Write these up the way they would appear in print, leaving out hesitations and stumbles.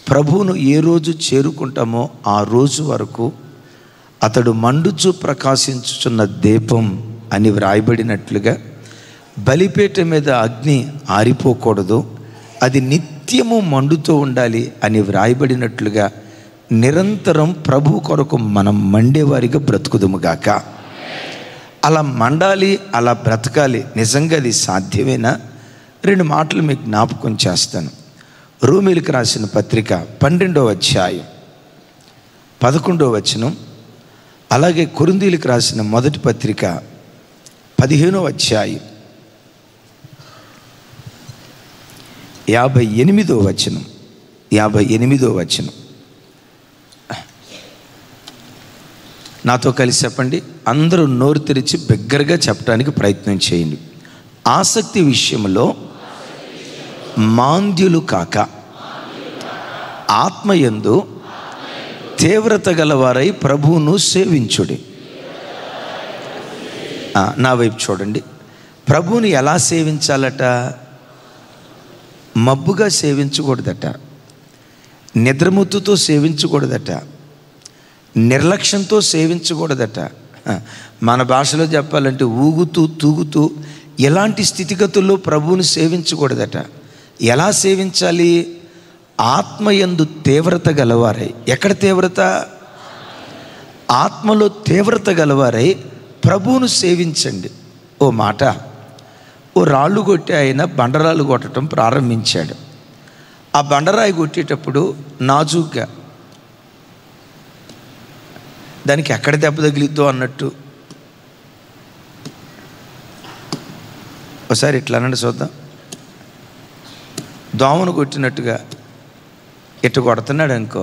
ప్రభువును ఏ రోజు చేరుకుంటామో ఆ రోజు వరకు అతడు మండుచు ప్రకాశించుచున్న దీపం అని వ్రాయబడినట్లుగా బలిపీఠం మీద అగ్ని ఆరిపోకూడదు, అది నిత్యము మండుతూ ఉండాలి అని వ్రాయబడినట్లుగా నిరంతరం ప్రభు కొరకు మనం మండేవారిగా బ్రతుకుదుముగాక. అలా మండాలి, అలా బ్రతకాలి. నిజంగా అది సాధ్యమేనా? 2 మాటలు మీకు జ్ఞాపకం చేస్తాను. రోమీయులకు రాసిన పత్రిక 12వ అధ్యాయం 11వ వచనం, అలాగే కొరింథీయులకు రాసిన మొదటి పత్రిక 15వ అధ్యాయం 58వ వచనం. 58వ వచనం నాతో కలిసి చెప్పండి. అందరూ నోరు తెరిచి బిగ్గరగా చెప్పడానికి ప్రయత్నం చేయండి. ఆసక్తి విషయంలో మాంద్యులు కాక ఆత్మయందు తీవ్రత గలవారై ప్రభువును సేవించుడి. నా వైపు చూడండి. ప్రభువుని ఎలా సేవించాలట? మబ్బుగా సేవించకూడదట, నిద్రమత్తుతో సేవించకూడదట, నిర్లక్ష్యంతో సేవించకూడదట. మన భాషలో చెప్పాలంటే ఊగుతూ తూగుతూ ఎలాంటి స్థితిగతుల్లో ప్రభువుని సేవించకూడదట. ఎలా సేవించాలి? ఆత్మయందు తీవ్రత గలవారై. ఎక్కడ తీవ్రత? ఆత్మలో తీవ్రత గలవారై ప్రభువును సేవించండి. ఓ మాట, ఓ రాళ్ళు కొట్టి ఆయన బండరాలు కొట్టడం ప్రారంభించాడు. ఆ బండరాయి కొట్టేటప్పుడు నాజూగ్గా దానికి ఎక్కడ దెబ్బ తగిలిద్దో అన్నట్టు ఒకసారి ఇట్లా అనండి చూద్దాం. దోమను కొట్టినట్టుగా ఇట్టు కొడుతున్నాడు అనుకో,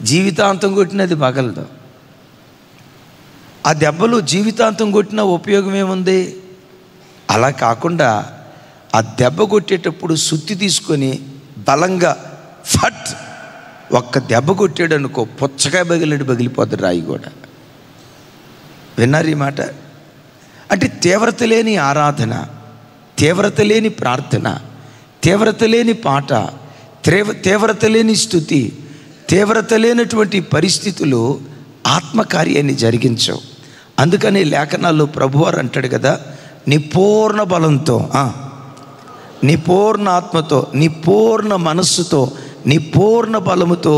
జీవితాంతం కొట్టినది పగలదు. ఆ దెబ్బలు జీవితాంతం కొట్టిన ఉపయోగం ఏముంది? అలా కాకుండా ఆ దెబ్బ కొట్టేటప్పుడు సుత్తి తీసుకొని బలంగా ఫట్ ఒక్క దెబ్బ కొట్టాడు అనుకో, పుచ్చకాయ పగిలిపోద్ది రాయి కూడా. విన్నారు ఈ మాట? అంటే తీవ్రత లేని ఆరాధన, తీవ్రత లేని ప్రార్థన, తీవ్రత లేని పాట, తీవ్రత లేని స్తుతి, తీవ్రత లేనటువంటి పరిస్థితులు ఆత్మకార్యాన్ని జరిగించవు. అందుకని లేఖనాల్లో ప్రభువారు అంటాడు కదా, నీ పూర్ణ బలంతో, నీ పూర్ణ ఆత్మతో, నీ పూర్ణ మనస్సుతో, నీ పూర్ణ బలముతో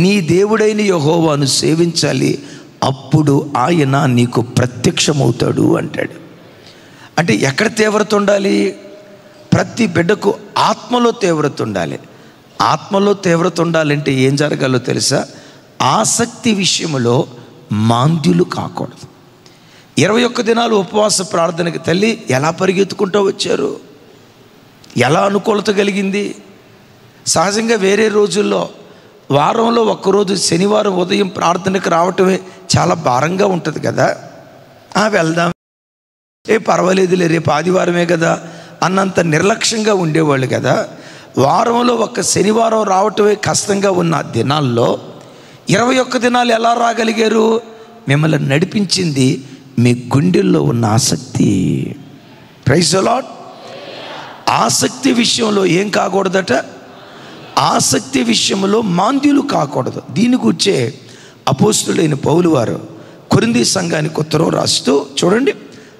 నీ దేవుడైన యెహోవాను సేవించాలి, అప్పుడు ఆయన నీకు ప్రత్యక్షమవుతాడు అంటాడు. అంటే ఎక్కడ తీవ్రత ఉండాలి? ప్రతి బిడ్డకు ఆత్మలో తీవ్రత ఉండాలి. ఆత్మలో తీవ్రత ఉండాలంటే ఏం జరగాలో తెలుసా? ఆసక్తి విషయంలో మాంద్యులు కాకూడదు. 21 దినాలు ఉపవాస ప్రార్థనకి తల్లి ఎలా పరిగెత్తుకుంటూ వచ్చారు? ఎలా అనుకూలత కలిగింది? సహజంగా వేరే రోజుల్లో వారంలో ఒక్కరోజు శనివారం ఉదయం ప్రార్థనకు రావటమే చాలా భారంగా ఉంటుంది కదా. వెళ్దాం, పర్వాలేదులే, రేపు ఆదివారమే కదా అన్నంత నిర్లక్ష్యంగా ఉండేవాళ్ళు కదా. వారంలో ఒక్క శనివారం రావటమే కష్టంగా ఉన్న దినాల్లో 21 దినాలు ఎలా రాగలిగారు? మిమ్మల్ని నడిపించింది మీ గుండెల్లో ఉన్న ఆసక్తి. Praise the Lord. ఆసక్తి విషయంలో ఏం కాకూడదట? ఆసక్తి విషయంలో మాంద్యులు కాకూడదు. దీని గురించే అపోస్తులైన పౌలు వారు కొరింథీ సంఘానికి ఉత్తరం రాస్తూ చూడండి.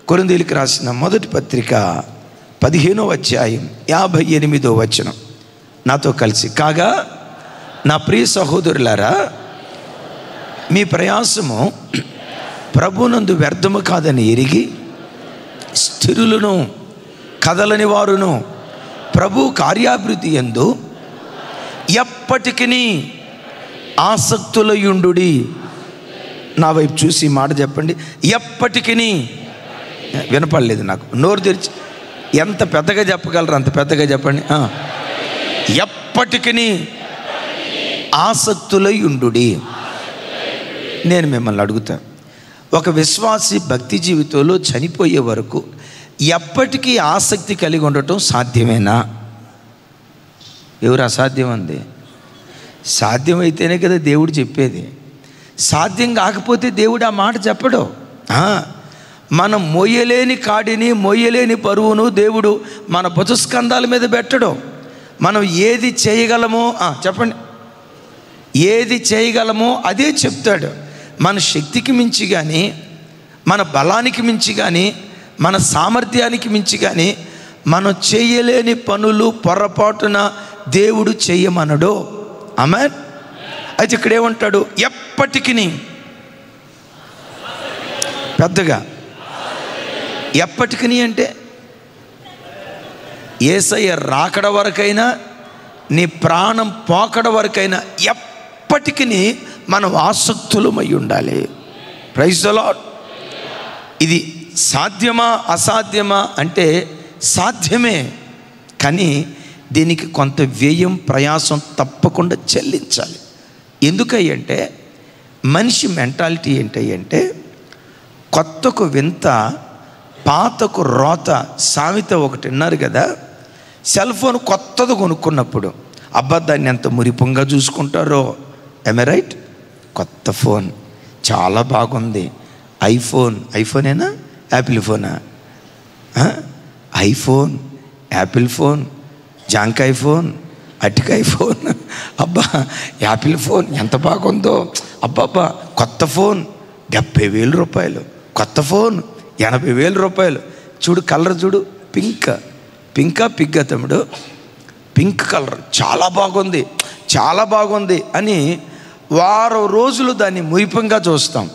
కొరింథీయులకు రాసిన మొదటి పత్రిక 15వ అధ్యాయం 58వ వచనం నాతో కలిసి, కాగా నా ప్రియ సహోదరులారా, మీ ప్రయాసము ప్రభునందు వ్యర్థము కాదని ఎరిగి స్థిరులను కదలని వారును ప్రభు కార్యాభివృద్ధి యందు ఎప్పటికీ ఆసక్తులయుండుడి. నా వైపు చూసి మాట చెప్పండి. ఎప్పటికీ. వినపడలేదు నాకు, నోరు తెరిచి ఎంత పెద్దగా చెప్పగలరు అంత పెద్దగా చెప్పండి. ఎప్పటికీ ఆసక్తులయుండుడి. నేను మిమ్మల్ని అడుగుతా, ఒక విశ్వాసి భక్తి జీవితంలో చనిపోయే వరకు ఎప్పటికీ ఆసక్తి కలిగి ఉండటం సాధ్యమేనా? ఎవరు అసాధ్యం అంది? సాధ్యమైతేనే కదా దేవుడు చెప్పేది. సాధ్యం కాకపోతే దేవుడు ఆ మాట చెప్పడు. మనం మోయలేని కాడిని, మోయలేని బరువును దేవుడు మన భుజస్కంధాల మీద పెట్టడం. మనం ఏది చేయగలమో చెప్పండి, ఏది చేయగలమో అదే చెప్తాడు. మన శక్తికి మించి కానీ, మన బలానికి మించి కానీ, మన సామర్థ్యానికి మించి కానీ మనం చేయలేని పనులు పొరపాటున దేవుడు చేయమనడు. ఆమేన్. అయితే ఇక్కడ ఏమంటాడు? ఎప్పటికీ, పెద్దగా ఎప్పటికీ అంటే యేసయ్య రాకడ వరకైనా, నీ ప్రాణం పోకడ వరకైనా ఎప్పటికీ మనం ఆసక్తులమై ఉండాలి. Praise the Lord. ఇది సాధ్యమా అసాధ్యమా అంటే సాధ్యమే, కానీ దీనికి కొంత వ్యయం ప్రయాసం తప్పకుండా చెల్లించాలి. ఎందుకంటే మనిషి మెంటాలిటీ ఏంటంటే కొత్తకు వింత పాతకు రోత సామెత ఒకటి విన్నారు కదా. సెల్ ఫోన్ కొత్తది కొనుక్కున్నప్పుడు అబ్బా దాన్ని ఎంత మురిపంగా చూసుకుంటారో. ఎమ్ ఐ రైట్? కొత్త ఫోన్ చాలా బాగుంది. ఐఫోనేనా యాపిల్ ఫోనా? ఐఫోన్, యాపిల్ ఫోన్, జాంకాయ ఫోన్, అటికాయ ఫోన్. అబ్బా యాపిల్ ఫోన్ ఎంత బాగుందో. అబ్బాబ్బా కొత్త ఫోన్ 70,000 రూపాయలు, కొత్త ఫోన్ 80,000 రూపాయలు. చూడు కలర్ చూడు, పింకా పిగ్గా తమ్ముడు, పింక్ కలర్ చాలా బాగుంది, చాలా బాగుంది అని వారం రోజులు దాన్ని మురిపంగా చూస్తాం.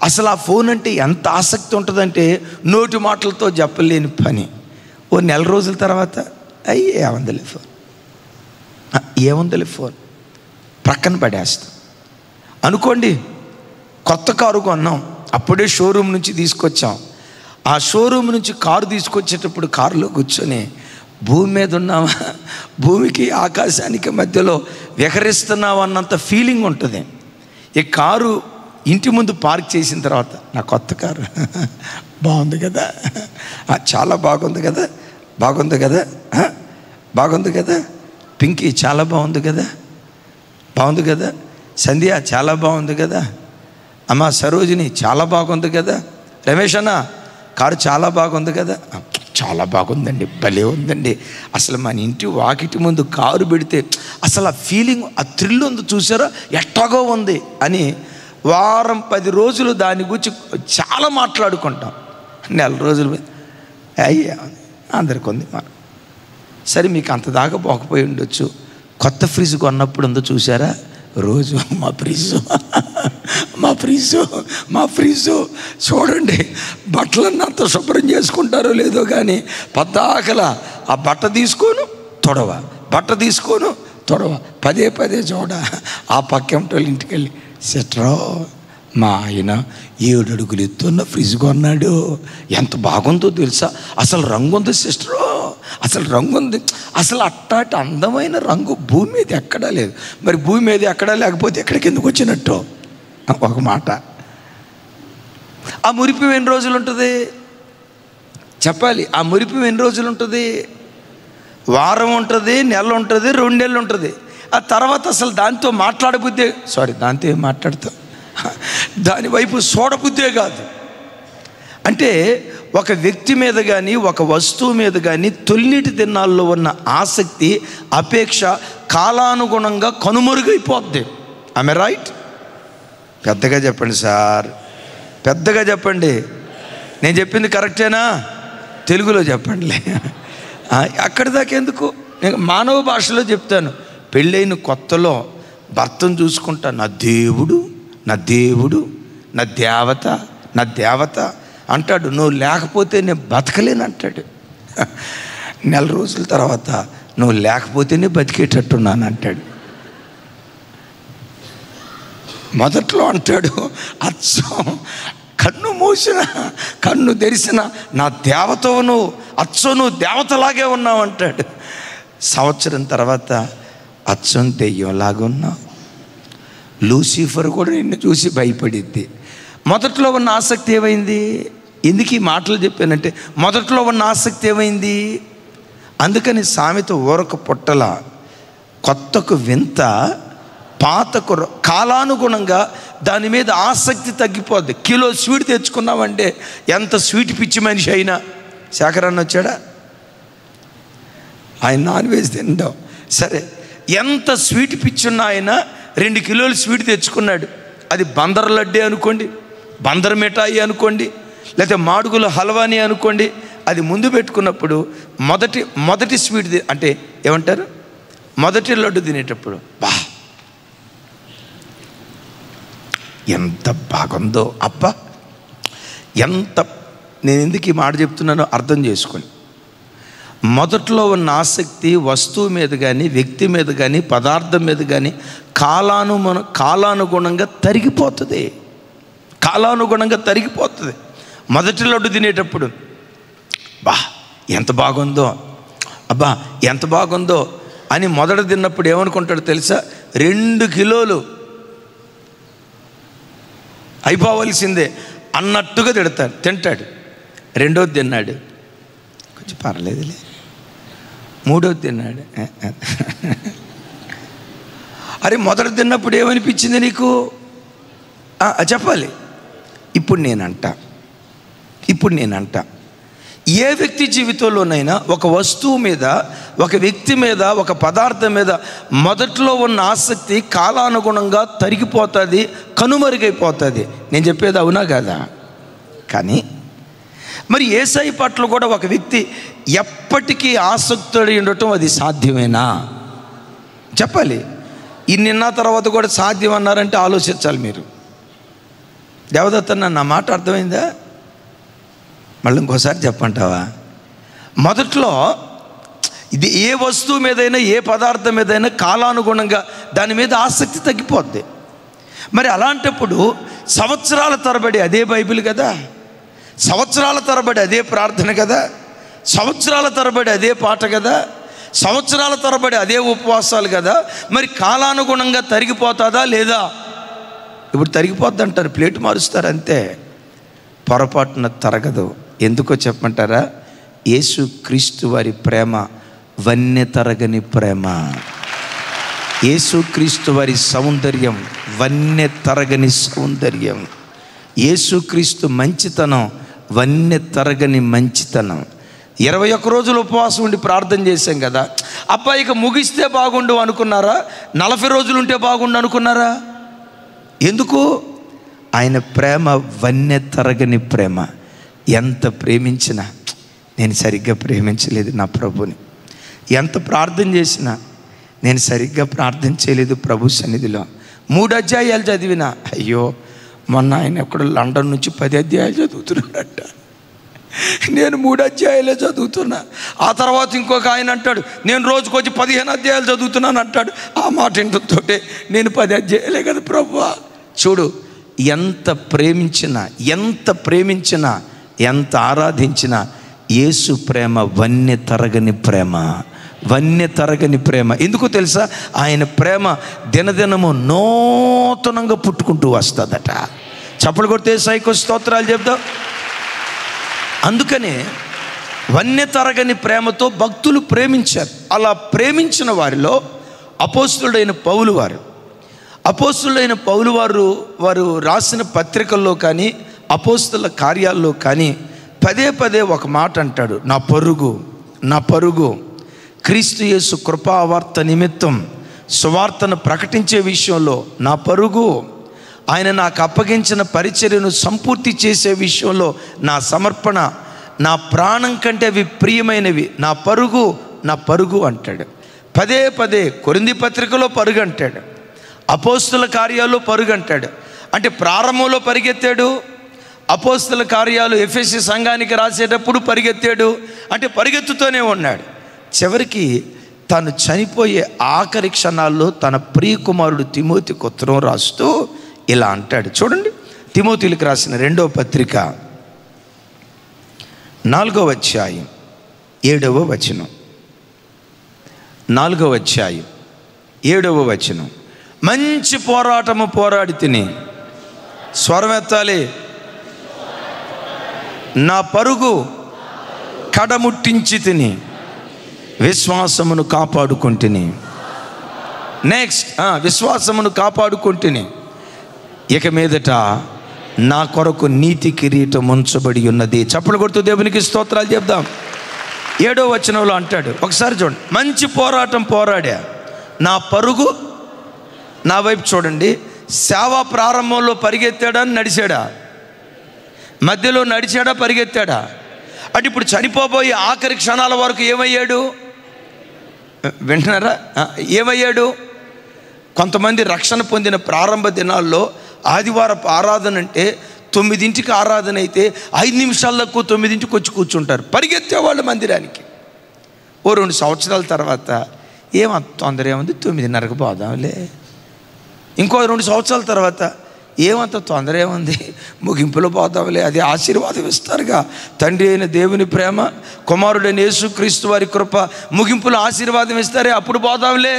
అసలు ఆ ఫోన్ అంటే ఎంత ఆసక్తి ఉంటుందంటే నోటి మాటలతో చెప్పలేని పని. ఓ నెల రోజుల తర్వాత ఏముందలే ఫోన్ ప్రక్కన పడేస్తాం. అనుకోండి కొత్త కారు కొన్నాం, అప్పుడే షోరూమ్ నుంచి తీసుకొచ్చాం. ఆ షోరూమ్ నుంచి కారు తీసుకొచ్చేటప్పుడు కారులో కూర్చొని భూమి మీద ఉన్నామా, భూమికి ఆకాశానికి మధ్యలో విహరిస్తున్నావా అన్నంత ఫీలింగ్ ఉంటుంది. ఈ కారు ఇంటి ముందు పార్క్ చేసిన తర్వాత నా కొత్త కారు బాగుంది కదా, చాలా బాగుంది కదా, బాగుంది కదా, బాగుంది కదా, పింకీ చాలా బాగుంది కదా, బాగుంది కదా, సంధ్య చాలా బాగుంది కదా, అమ్మ సరోజిని చాలా బాగుంది కదా, రమేష్ అన్న కారు చాలా బాగుంది కదా, చాలా బాగుందండి, భలే ఉందండి. అసలు మన ఇంటి వాకిటి ముందు కారు పెడితే అసలు ఆ ఫీలింగ్, ఆ థ్రిల్ ఉంది చూసారా, ఎట్టాగో ఉంది అని వారం 10 రోజులు దాని గురించి చాలా మాట్లాడుకుంటాం. నెల రోజులు అయ్యా అందరికి ఉంది మనం. సరే మీకు అంత దాకా పోకపోయి ఉండొచ్చు. కొత్త ఫ్రిడ్జ్ కొన్నప్పుడు ఉందో చూసారా, రోజు మా ఫ్రిడ్జ్ చూడండి, బట్టలన్నీ అంత శుభ్రం చేసుకుంటారో లేదో కానీ పద్దాకల ఆ బట్ట తీసుకోను తొడవ పదే చూడ. ఆ పక్కెంటోళ్ళ ఇంటికి వెళ్ళి సిస్టరో మా ఆయన 7 అడుగులు ఎత్తున్న ఫ్రిడ్జ్ కొన్నాడు, ఎంత బాగుందో తెలుసా, అసలు రంగు ఉంది సిస్టరో, అసలు రంగు ఉంది, అసలు అట్టాటి అందమైన రంగు భూమి మీద ఎక్కడా లేదు. మరి భూమి మీద ఎక్కడా లేకపోతే ఎక్కడికి ఎందుకు వచ్చినట్టు ఒక మాట. ఆ మురిపి ఎన్ని రోజులు ఉంటుంది చెప్పాలి? ఆ మురిపి ఎన్ని రోజులు ఉంటుంది? వారం ఉంటుంది, నెల ఉంటుంది, 2 నెలలు ఉంటుంది. ఆ తర్వాత అసలు దాంతో దాంతో ఏం మాట్లాడతాం, దాని వైపు చూడబుద్దే కాదు. అంటే ఒక వ్యక్తి మీద కానీ ఒక వస్తువు మీద కానీ తొలిటి దినాల్లో ఉన్న ఆసక్తి, అపేక్ష కాలానుగుణంగా కనుమరుగైపోద్ది. ఆమె రైట్? పెద్దగా చెప్పండి సార్, పెద్దగా చెప్పండి. నేను చెప్పింది కరెక్టేనా? తెలుగులో చెప్పండిలే, అక్కడి దాకా ఎందుకు, నేను మానవ భాషలో చెప్తాను. పెళ్ళైన కొత్తలో భర్తను చూసుకుంటా, నా దేవుడు నా దేవత అంటాడు. నువ్వు లేకపోతే నేను బతకలేను అంటాడు. నెల రోజుల తర్వాత నువ్వు లేకపోతేనే బతికేటట్టున్నాను అంటాడు. మొదట్లో అంటాడు అచ్చం కన్ను మూసిన కన్ను తెరిసిన నా దేవతవు నువ్వు, అచ్చం నువ్వు దేవతలాగే ఉన్నావు అంటాడు. సంవత్సరం తర్వాత అచ్చం దెయ్యంలాగా ఉన్నావు. లూసిఫర్ కూడా నిన్ను చూసి భయపడిద్ది. మొదట్లో ఉన్న ఆసక్తి ఏమైంది? ఎందుకు ఈ మాటలు చెప్పానంటే మొదట్లో ఉన్న ఆసక్తి ఏమైంది? అందుకని సామెత ఊరక పొట్టల, కొత్తకు వింత పాతకు కాలానుగుణంగా దాని మీద ఆసక్తి తగ్గిపోద్ది. కిలో స్వీట్ తెచ్చుకున్నామంటే ఎంత స్వీట్ పిచ్చి మనిషి అయినా, శేఖరన్న వచ్చాడా, ఆయన నాన్ వెజ్ తిందాం సరే, ఎంత స్వీట్ పిచ్చి ఉన్న ఆయన 2 కిలోలు స్వీట్ తెచ్చుకున్నాడు. అది బందర్ లడ్డే అనుకోండి, బందర్ మిఠాయి అనుకోండి, లేకపోతే మాడుగుల హల్వాని అనుకోండి. అది ముందు పెట్టుకున్నప్పుడు మొదటి స్వీట్ అంటే ఏమంటారు, మొదటి లడ్డు తినేటప్పుడు బా ఎంత బాగుందో, అబ్బా ఎంత, నేను ఎందుకు ఈ మాట చెప్తున్నానో అర్థం చేసుకొని. మొదట్లో ఉన్న ఆసక్తి వస్తువు మీద కానీ, వ్యక్తి మీద కానీ, పదార్థం మీద కానీ కాలానుగుణంగా తరిగిపోతుంది. మొదటి లడ్డు తినేటప్పుడు బా ఎంత బాగుందో, అబ్బా ఎంత బాగుందో అని మొదట తిన్నప్పుడు ఏమనుకుంటాడు తెలుసా, 2 కిలోలు అయిపోవలసిందే అన్నట్టుగా తింటాడు. రెండోది తిన్నాడు, కొంచెం పర్లేదులే. మూడోది తిన్నాడు, అరే మొదట తిన్నప్పుడు ఏమనిపించింది నీకు చెప్పాలి. ఇప్పుడు నేనంటా ఏ వ్యక్తి జీవితంలోనైనా ఒక వస్తువు మీద, ఒక వ్యక్తి మీద, ఒక పదార్థం మీద మొదట్లో ఉన్న ఆసక్తి కాలానుగుణంగా తరిగిపోతుంది, కనుమరుగైపోతుంది. నేను చెప్పేది అవునా కాదా? కానీ మరి యేసయ్య పట్ల కూడా ఒక వ్యక్తి ఎప్పటికీ ఆసక్తుడై ఉండటం అది సాధ్యమేనా? చెప్పాలి. నిన్న తర్వాత కూడా సాధ్యం అన్నారంటే ఆలోచించాలి మీరు. దేవదత్త నా మాట అర్థమైందా? మళ్ళీ ఇంకోసారి చెప్పంటావా? మొదట్లో ఇది ఏ వస్తువు మీదైనా, ఏ పదార్థం మీదైనా కాలానుగుణంగా దాని మీద ఆసక్తి తగ్గిపోద్ది. మరి అలాంటప్పుడు సంవత్సరాల తరబడి అదే బైబిల్ కదా, సంవత్సరాల తరబడి అదే ప్రార్థన కదా, సంవత్సరాల తరబడి అదే పాట కదా, సంవత్సరాల తరబడి అదే ఉపవాసాలు కదా. మరి కాలానుగుణంగా తరిగిపోతుందా లేదా? ఇప్పుడు తరిగిపోద్ది అంటారు, ప్లేట్ మారుస్తారు అంతే, పొరపాటున తరగదు. ఎందుకో చెప్పమంటారా? యేసు క్రీస్తు వారి ప్రేమ వన్నె తరగని ప్రేమ. యేసు క్రీస్తు వారి సౌందర్యం వన్నె తరగని సౌందర్యం. యేసు క్రీస్తు మంచితనం వన్నె తరగని మంచితనం. 21 రోజులు ఉపవాసం ఉండి ప్రార్థన చేశాం కదా, అబ్బాయికి ముగిస్తే బాగుండు అనుకున్నారా? 40 రోజులు ఉంటే బాగుండు అనుకున్నారా? ఎందుకు? ఆయన ప్రేమ వన్నె తరగని ప్రేమ. ఎంత ప్రేమించినా నేను సరిగ్గా ప్రేమించలేదు నా ప్రభుని, ఎంత ప్రార్థన చేసినా నేను సరిగ్గా ప్రార్థన చేయలేదు ప్రభు సన్నిధిలో. 3 అధ్యాయాలు చదివినా అయ్యో, మొన్న ఆయన ఎక్కడ లండన్ నుంచి 10 అధ్యాయాలు చదువుతున్నాడట, నేను 3 అధ్యాయాలే చదువుతున్నా. ఆ తర్వాత ఇంకొక ఆయన అంటాడు నేను రోజుకొచ్చి 15 అధ్యాయాలు చదువుతున్నాను అంటాడు. ఆ మాట ఇంటతోటే నేను 10 అధ్యాయాలే కదా ప్రభువా. చూడు, ఎంత ప్రేమించినా ఎంత ఆరాధించినా యేసు ప్రేమ వన్నె తరగని ప్రేమ. ఎందుకు తెలుసా? ఆయన ప్రేమ దినదినము నూతనంగా పుట్టుకుంటూ వస్తుందట. చప్పలు కొడితే సైకో స్తోత్రాలు చెప్తాం. అందుకనే వన్నె తరగని ప్రేమతో భక్తులు ప్రేమించారు. అలా ప్రేమించిన వారిలో అపోస్తలుడైన పౌలు వారు రాసిన పత్రికల్లో కానీ, అపోస్తల కార్యాల్లో కానీ పదే ఒక మాట అంటాడు, నా పరుగు క్రీస్తు యేసు కృపావార్త నిమిత్తం సువార్తను ప్రకటించే విషయంలో నా పరుగు, ఆయన నాకు అప్పగించిన పరిచర్యను సంపూర్తి చేసే విషయంలో నా సమర్పణ, నా ప్రాణం కంటే అవి ప్రియమైనవి, నా పరుగు అంటాడు. పదే కొరింథీ పత్రికలో పరుగు అంటాడు, అపోస్తల కార్యాల్లో పరుగు అంటాడు. అంటే ప్రారంభంలో పరిగెత్తాడు, అపోస్తల కార్యాలు ఎఫెసీ సంఘానికి రాసేటప్పుడు పరిగెత్తాడు, అంటే పరిగెత్తుతూనే ఉన్నాడు. చివరికి తను చనిపోయే ఆఖరి క్షణాల్లో తన ప్రియకుమారుడు తిమోతికి ఉత్తరం రాస్తూ ఇలా అంటాడు. చూడండి, తిమోతిలకు రాసిన 2వ పత్రిక 4వ అధ్యాయం 7వ వచనం. 4వ అధ్యాయం 7వ వచనం. మంచి పోరాటము పోరాడి తిని, స్వరమెత్తాలి, నా పరుగు కడముట్టించి తిని విశ్వాసమును కాపాడుకుంటుని. నెక్స్ట్, విశ్వాసమును కాపాడుకుంటుని, ఇక మీదట నా కొరకు నీతి కిరీటం ఉంచబడి ఉన్నది. చప్పలు కొడుతూ దేవునికి స్తోత్రాలు చెప్దాం. 7వ వచనంలో అంటాడు, ఒకసారి చూడండి, మంచి పోరాటం పోరాడా, నా పరుగు నా వైపు చూడండి. సేవ ప్రారంభంలో పరిగెత్తాడా, నడిచాడా? మధ్యలో నడిచాడా, పరిగెత్తాడా? అంటే ఇప్పుడు చనిపోబోయే ఆఖరి క్షణాల వరకు ఏమయ్యాడు? వింటున్నారా? ఏమయ్యాడు? కొంతమంది రక్షణ పొందిన ప్రారంభ దినాల్లో ఆదివారపు ఆరాధన అంటే 9ంటికి ఆరాధన అయితే 5 నిమిషాలకు 9ంటికి వచ్చి కూర్చుంటారు, పరిగెత్తేవాళ్ళు మందిరానికి. ఓ 2 సంవత్సరాల తర్వాత ఏమంత తొందర ఏముంది, 9:30కు పోదాంలే. ఇంకో 2 సంవత్సరాల తర్వాత ఏమంత తొందర ఏముంది, ముగింపులో పోదాంలే. అది ఆశీర్వాదం ఇస్తారుగా, తండ్రి అయిన దేవుని ప్రేమ, కుమారుడైన యేసుక్రీస్తు వారి కృప, ముగింపులో ఆశీర్వాదం ఇస్తారే, అప్పుడు పోదాంలే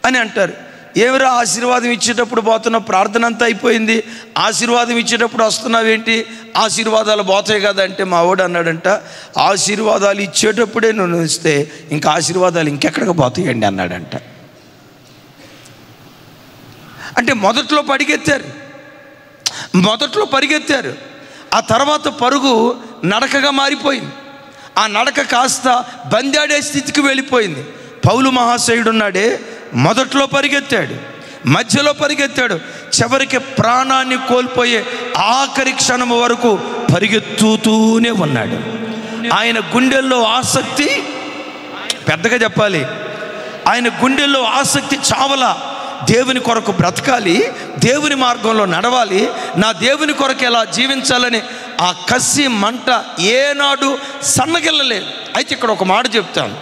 అని అంటారు. ఏమిరా ఆశీర్వాదం ఇచ్చేటప్పుడు పోతున్నావు, ప్రార్థన అంతా అయిపోయింది, ఆశీర్వాదం ఇచ్చేటప్పుడు వస్తున్నావేంటి, ఆశీర్వాదాలు పోతాయి కదా అంటే మా వాడు అన్నాడంట, ఆశీర్వాదాలు ఇచ్చేటప్పుడే నువ్వు ఇస్తే ఇంకా ఆశీర్వాదాలు ఇంకెక్కడికి పోతాయండి అన్నాడంట. అంటే మొదట్లో పరిగెత్తారు, ఆ తర్వాత పరుగు నడకగా మారిపోయింది. ఆ నడక కాస్త బందాడే స్థితికి వెళ్ళిపోయింది. పౌలు మహాశయుడు ఉన్నాడే, మొదట్లో పరిగెత్తాడు, మధ్యలో పరిగెత్తాడు, చివరికి ప్రాణాన్ని కోల్పోయే ఆఖరి క్షణం వరకు పరిగెత్తుతూనే ఉన్నాడు. ఆయన గుండెల్లో ఆసక్తి, పెద్దగా చెప్పాలి, ఆయన గుండెల్లో ఆసక్తి చావలా. దేవుని కొరకు బ్రతకాలి, దేవుని మార్గంలో నడవాలి, నా దేవుని కొరకు ఎలా జీవించాలని ఆ కసి మంట ఏనాడు సన్నగిల్లలేదు. అయితే ఇక్కడ ఒక మాట చెప్తాను,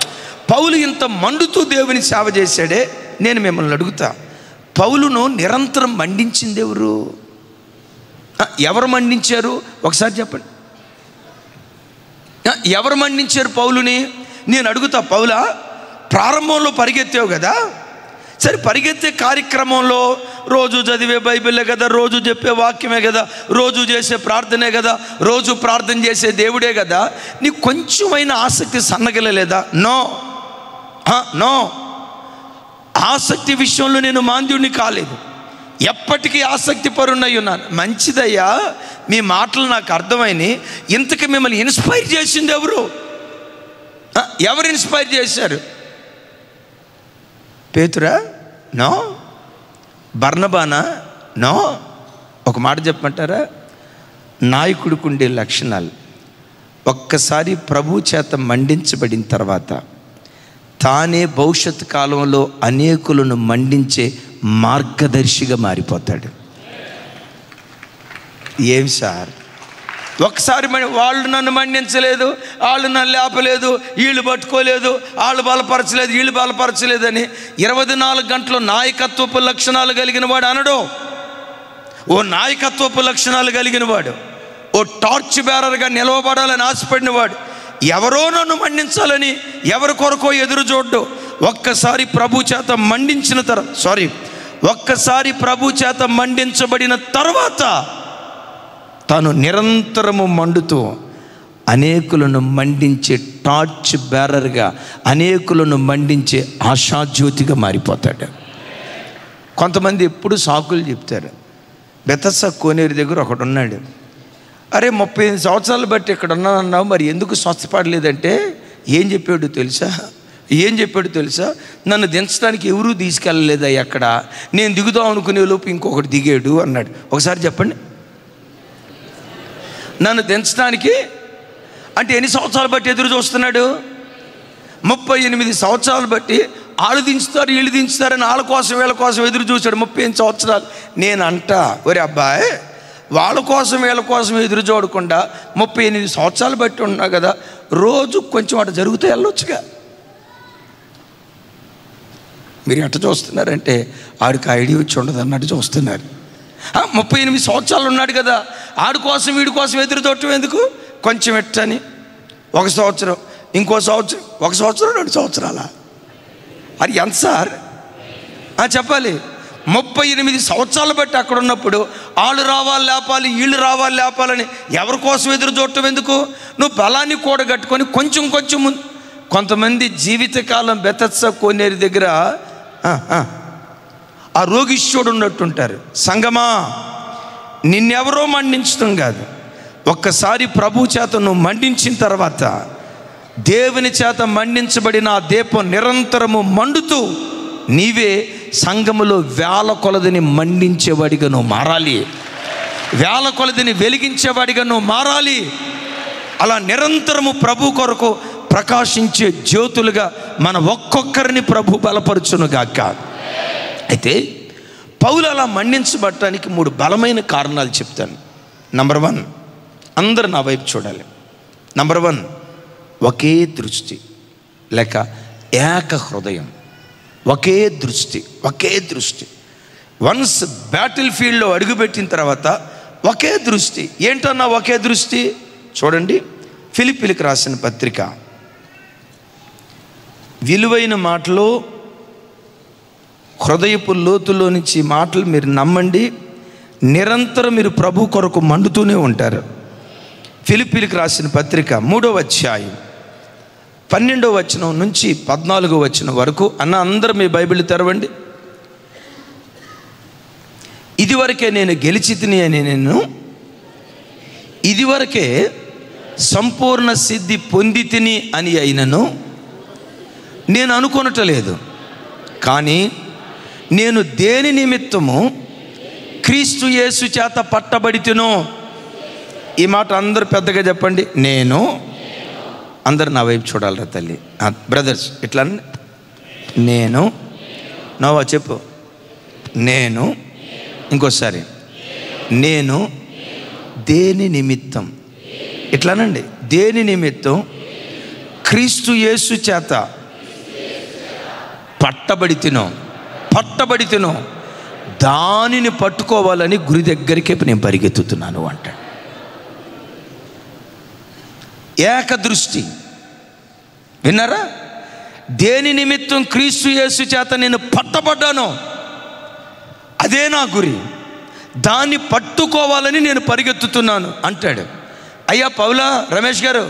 పౌలు ఇంత మండుతూ దేవుని సేవ చేశాడే. నేను మిమ్మల్ని అడుగుతా, పౌలును నిరంతరం మండించింది ఎవరు? ఎవరు మండించారు ఒకసారి చెప్పండి. ఎవరు మండించారు పౌలుని? నేను అడుగుతా, పౌలా ప్రారంభంలో పరిగెత్తావు కదా, సరే పరిగెత్తే కార్యక్రమంలో రోజు చదివే బైబిలే కదా, రోజు చెప్పే వాక్యమే కదా, రోజు చేసే ప్రార్థనే కదా, రోజు ప్రార్థన చేసే దేవుడే కదా, నీకు కొంచెమైనా ఆసక్తి సన్నగిలలేదా? నో. ఆసక్తి విషయంలో నేను మాంద్యుడిని కాలేదు, ఎప్పటికీ ఆసక్తి పరున్నై ఉన్నాను. మంచిదయ్యా, మీ మాటలు నాకు అర్థమైనాయి. ఇంతకు మిమ్మల్ని ఇన్స్పైర్ చేసింది ఎవరు? ఎవరు ఇన్స్పైర్ చేశారు? పేతురా? నో. బర్నబానా? నో. ఒక మాట చెప్పమంటారా? నాయకుడికి ఉండే లక్షణాలు ఒక్కసారి ప్రభు చేత మండించబడిన తర్వాత తానే భవిష్యత్ కాలంలో అనేకులను మండించే మార్గదర్శిగా మారిపోతాడు. ఏం సార్, ఒకసారి వాళ్ళు నన్ను మండించలేదు, వాళ్ళు నన్ను లేపలేదు, వీళ్ళు పట్టుకోలేదు, వాళ్ళు బలపరచలేదు, వీళ్ళు బలపరచలేదని 24 గంటలు నాయకత్వపు లక్షణాలు కలిగిన వాడు అనడు. ఓ నాయకత్వపు లక్షణాలు కలిగిన వాడు, ఓ టార్చ్ బేరర్గా నిలవబడాలని ఆశపడినవాడు ఎవరో నన్ను మండించాలని ఎవరి కొరకో ఎదురు చూడ్డు. ఒక్కసారి ప్రభు చేత మండించబడిన తర్వాత తాను నిరంతరము మండుతూ అనేకులను మండించే టార్చ్ బేరర్గా, అనేకులను మండించే ఆశాజ్యోతిగా మారిపోతాడు. కొంతమంది ఎప్పుడు సాకులు చెప్తారు. బెతస్సా కోనేరు దగ్గర ఒకడు ఉన్నాడు, అరే 35 సంవత్సరాలు బట్టి ఇక్కడ ఉన్నానన్నావు, మరి ఎందుకు స్వస్థపడలేదంటే ఏం చెప్పాడు తెలుసా? నన్ను దించడానికి ఎవరూ తీసుకెళ్ళలేదా ఎక్కడ, నేను దిగుదాం అనుకునే లోపు ఇంకొకటి దిగాడు అన్నాడు. ఒకసారి చెప్పండి. నన్ను దించడానికి అంటే ఎన్ని సంవత్సరాలు బట్టి ఎదురు చూస్తున్నాడు? 38 సంవత్సరాలు బట్టి వాళ్ళు దించుతారు, వీళ్ళు దించుతారని వాళ్ళ కోసం వీళ్ళ కోసం ఎదురు చూశాడు 38 సంవత్సరాలు. నేను అంటా, ఒరే అబ్బాయి, వాళ్ళ కోసం వీళ్ళ కోసం ఎదురు చూడకుండా 38 సంవత్సరాలు బట్టి ఉన్నా కదా, రోజు కొంచెం అటు జరుగుతూ వెళ్ళొచ్చుగా. మీరు ఎట్ట చూస్తున్నారంటే ఆడికి ఐడియా వచ్చి ఉండదు అన్నట్టు చూస్తున్నారు. 38 సంవత్సరాలు ఉన్నాడు కదా, ఆడి కోసం వీడి కోసం ఎదురు చూడటం ఎందుకు? కొంచెం ఎట్టని 1 సంవత్సరం, ఇంకో సంవత్సరం, 1 సంవత్సరం 2 సంవత్సరాల, అది ఎంత సార్ చెప్పాలి? 38 సంవత్సరాలు బట్టి అక్కడ ఉన్నప్పుడు వాళ్ళు రావాలి లేపాలి, వీళ్ళు రావాలి లేపాలని ఎవరి కోసం ఎదురు చూడటం ఎందుకు? నువ్వు బలాన్ని కూడగట్టుకొని కొంచెం ముందు. కొంతమంది జీవితకాలం బెతస్సా కోనేరు దగ్గర ఆ రోగిష్యుడు ఉన్నట్టుంటారు. సంగమా, నిన్నెవరో మండించడం కాదు, ఒక్కసారి ప్రభు చేత నువ్వు మండించిన తర్వాత దేవుని చేత మండించబడిన ఆ దీపం నిరంతరము మండుతూ నీవే సంఘములో వేల కొలదిని మండించేవాడిగా నువ్వు మారాలి, వేల కొలదిని వెలిగించేవాడిగా నువ్వు మారాలి. అలా నిరంతరము ప్రభు కొరకు ప్రకాశించే జ్యోతులుగా మన ఒక్కొక్కరిని ప్రభు బలపరచునుగాక. అయితే పౌలు అలా మండించబడటానికి 3 బలమైన కారణాలు చెప్తాను. నంబర్ 1, అందరూ నా వైపు చూడాలి. నంబర్ 1, ఒకే దృష్టి లేక ఏక హృదయం. ఒకే దృష్టి, ఒకే దృష్టి. వన్స్ బ్యాటిల్ ఫీల్డ్లో అడుగుపెట్టిన తర్వాత ఒకే దృష్టి. ఏంటన్నా ఒకే దృష్టి? చూడండి, ఫిలిప్పీలకు రాసిన పత్రిక, విలువైన మాటలు, హృదయపు లోతులో నుంచి మాటలు మీరు నమ్మండి, నిరంతరం మీరు ప్రభు కొరకు మండుతూనే ఉంటారు. ఫిలిప్పీలకు రాసిన పత్రిక 3వ అధ్యాయం 12వ వచనం నుంచి 14వ వచనం వరకు. అందరూ మీ బైబిల్ తెరవండి. ఇదివరకే నేను గెలిచితిని అని నేను ఇదివరకే సంపూర్ణ సిద్ధి పొంది తిని అని అయినను నేను అనుకొనటలేదు. కానీ నేను దేని నిమిత్తము క్రీస్తు యేసు చేత పట్టబడితినో. ఈ మాట అందరూ పెద్దగా చెప్పండి. నేను, అందరు నా వైపు చూడాలరా తల్లి, బ్రదర్స్ ఇట్లా నేను, నోవా చెప్పు, నేను, ఇంకోసారి నేను దేని నిమిత్తం, ఇట్లానండి, దేని నిమిత్తం క్రీస్తు యేసు చేత పట్టబడితినో దానిని పట్టుకోవాలని గురి దగ్గరికి నేను పరిగెత్తుతున్నాను అంటాడు. ఏక దృష్టి. విన్నారా? దేని నిమిత్తం క్రీస్తు యేసు చేత నేను పట్టబడ్డాను, అదే నా గురి, దాన్ని పట్టుకోవాలని నేను పరిగెత్తుతున్నాను అంటాడు. అయ్యా పౌలా, రమేష్ గారు,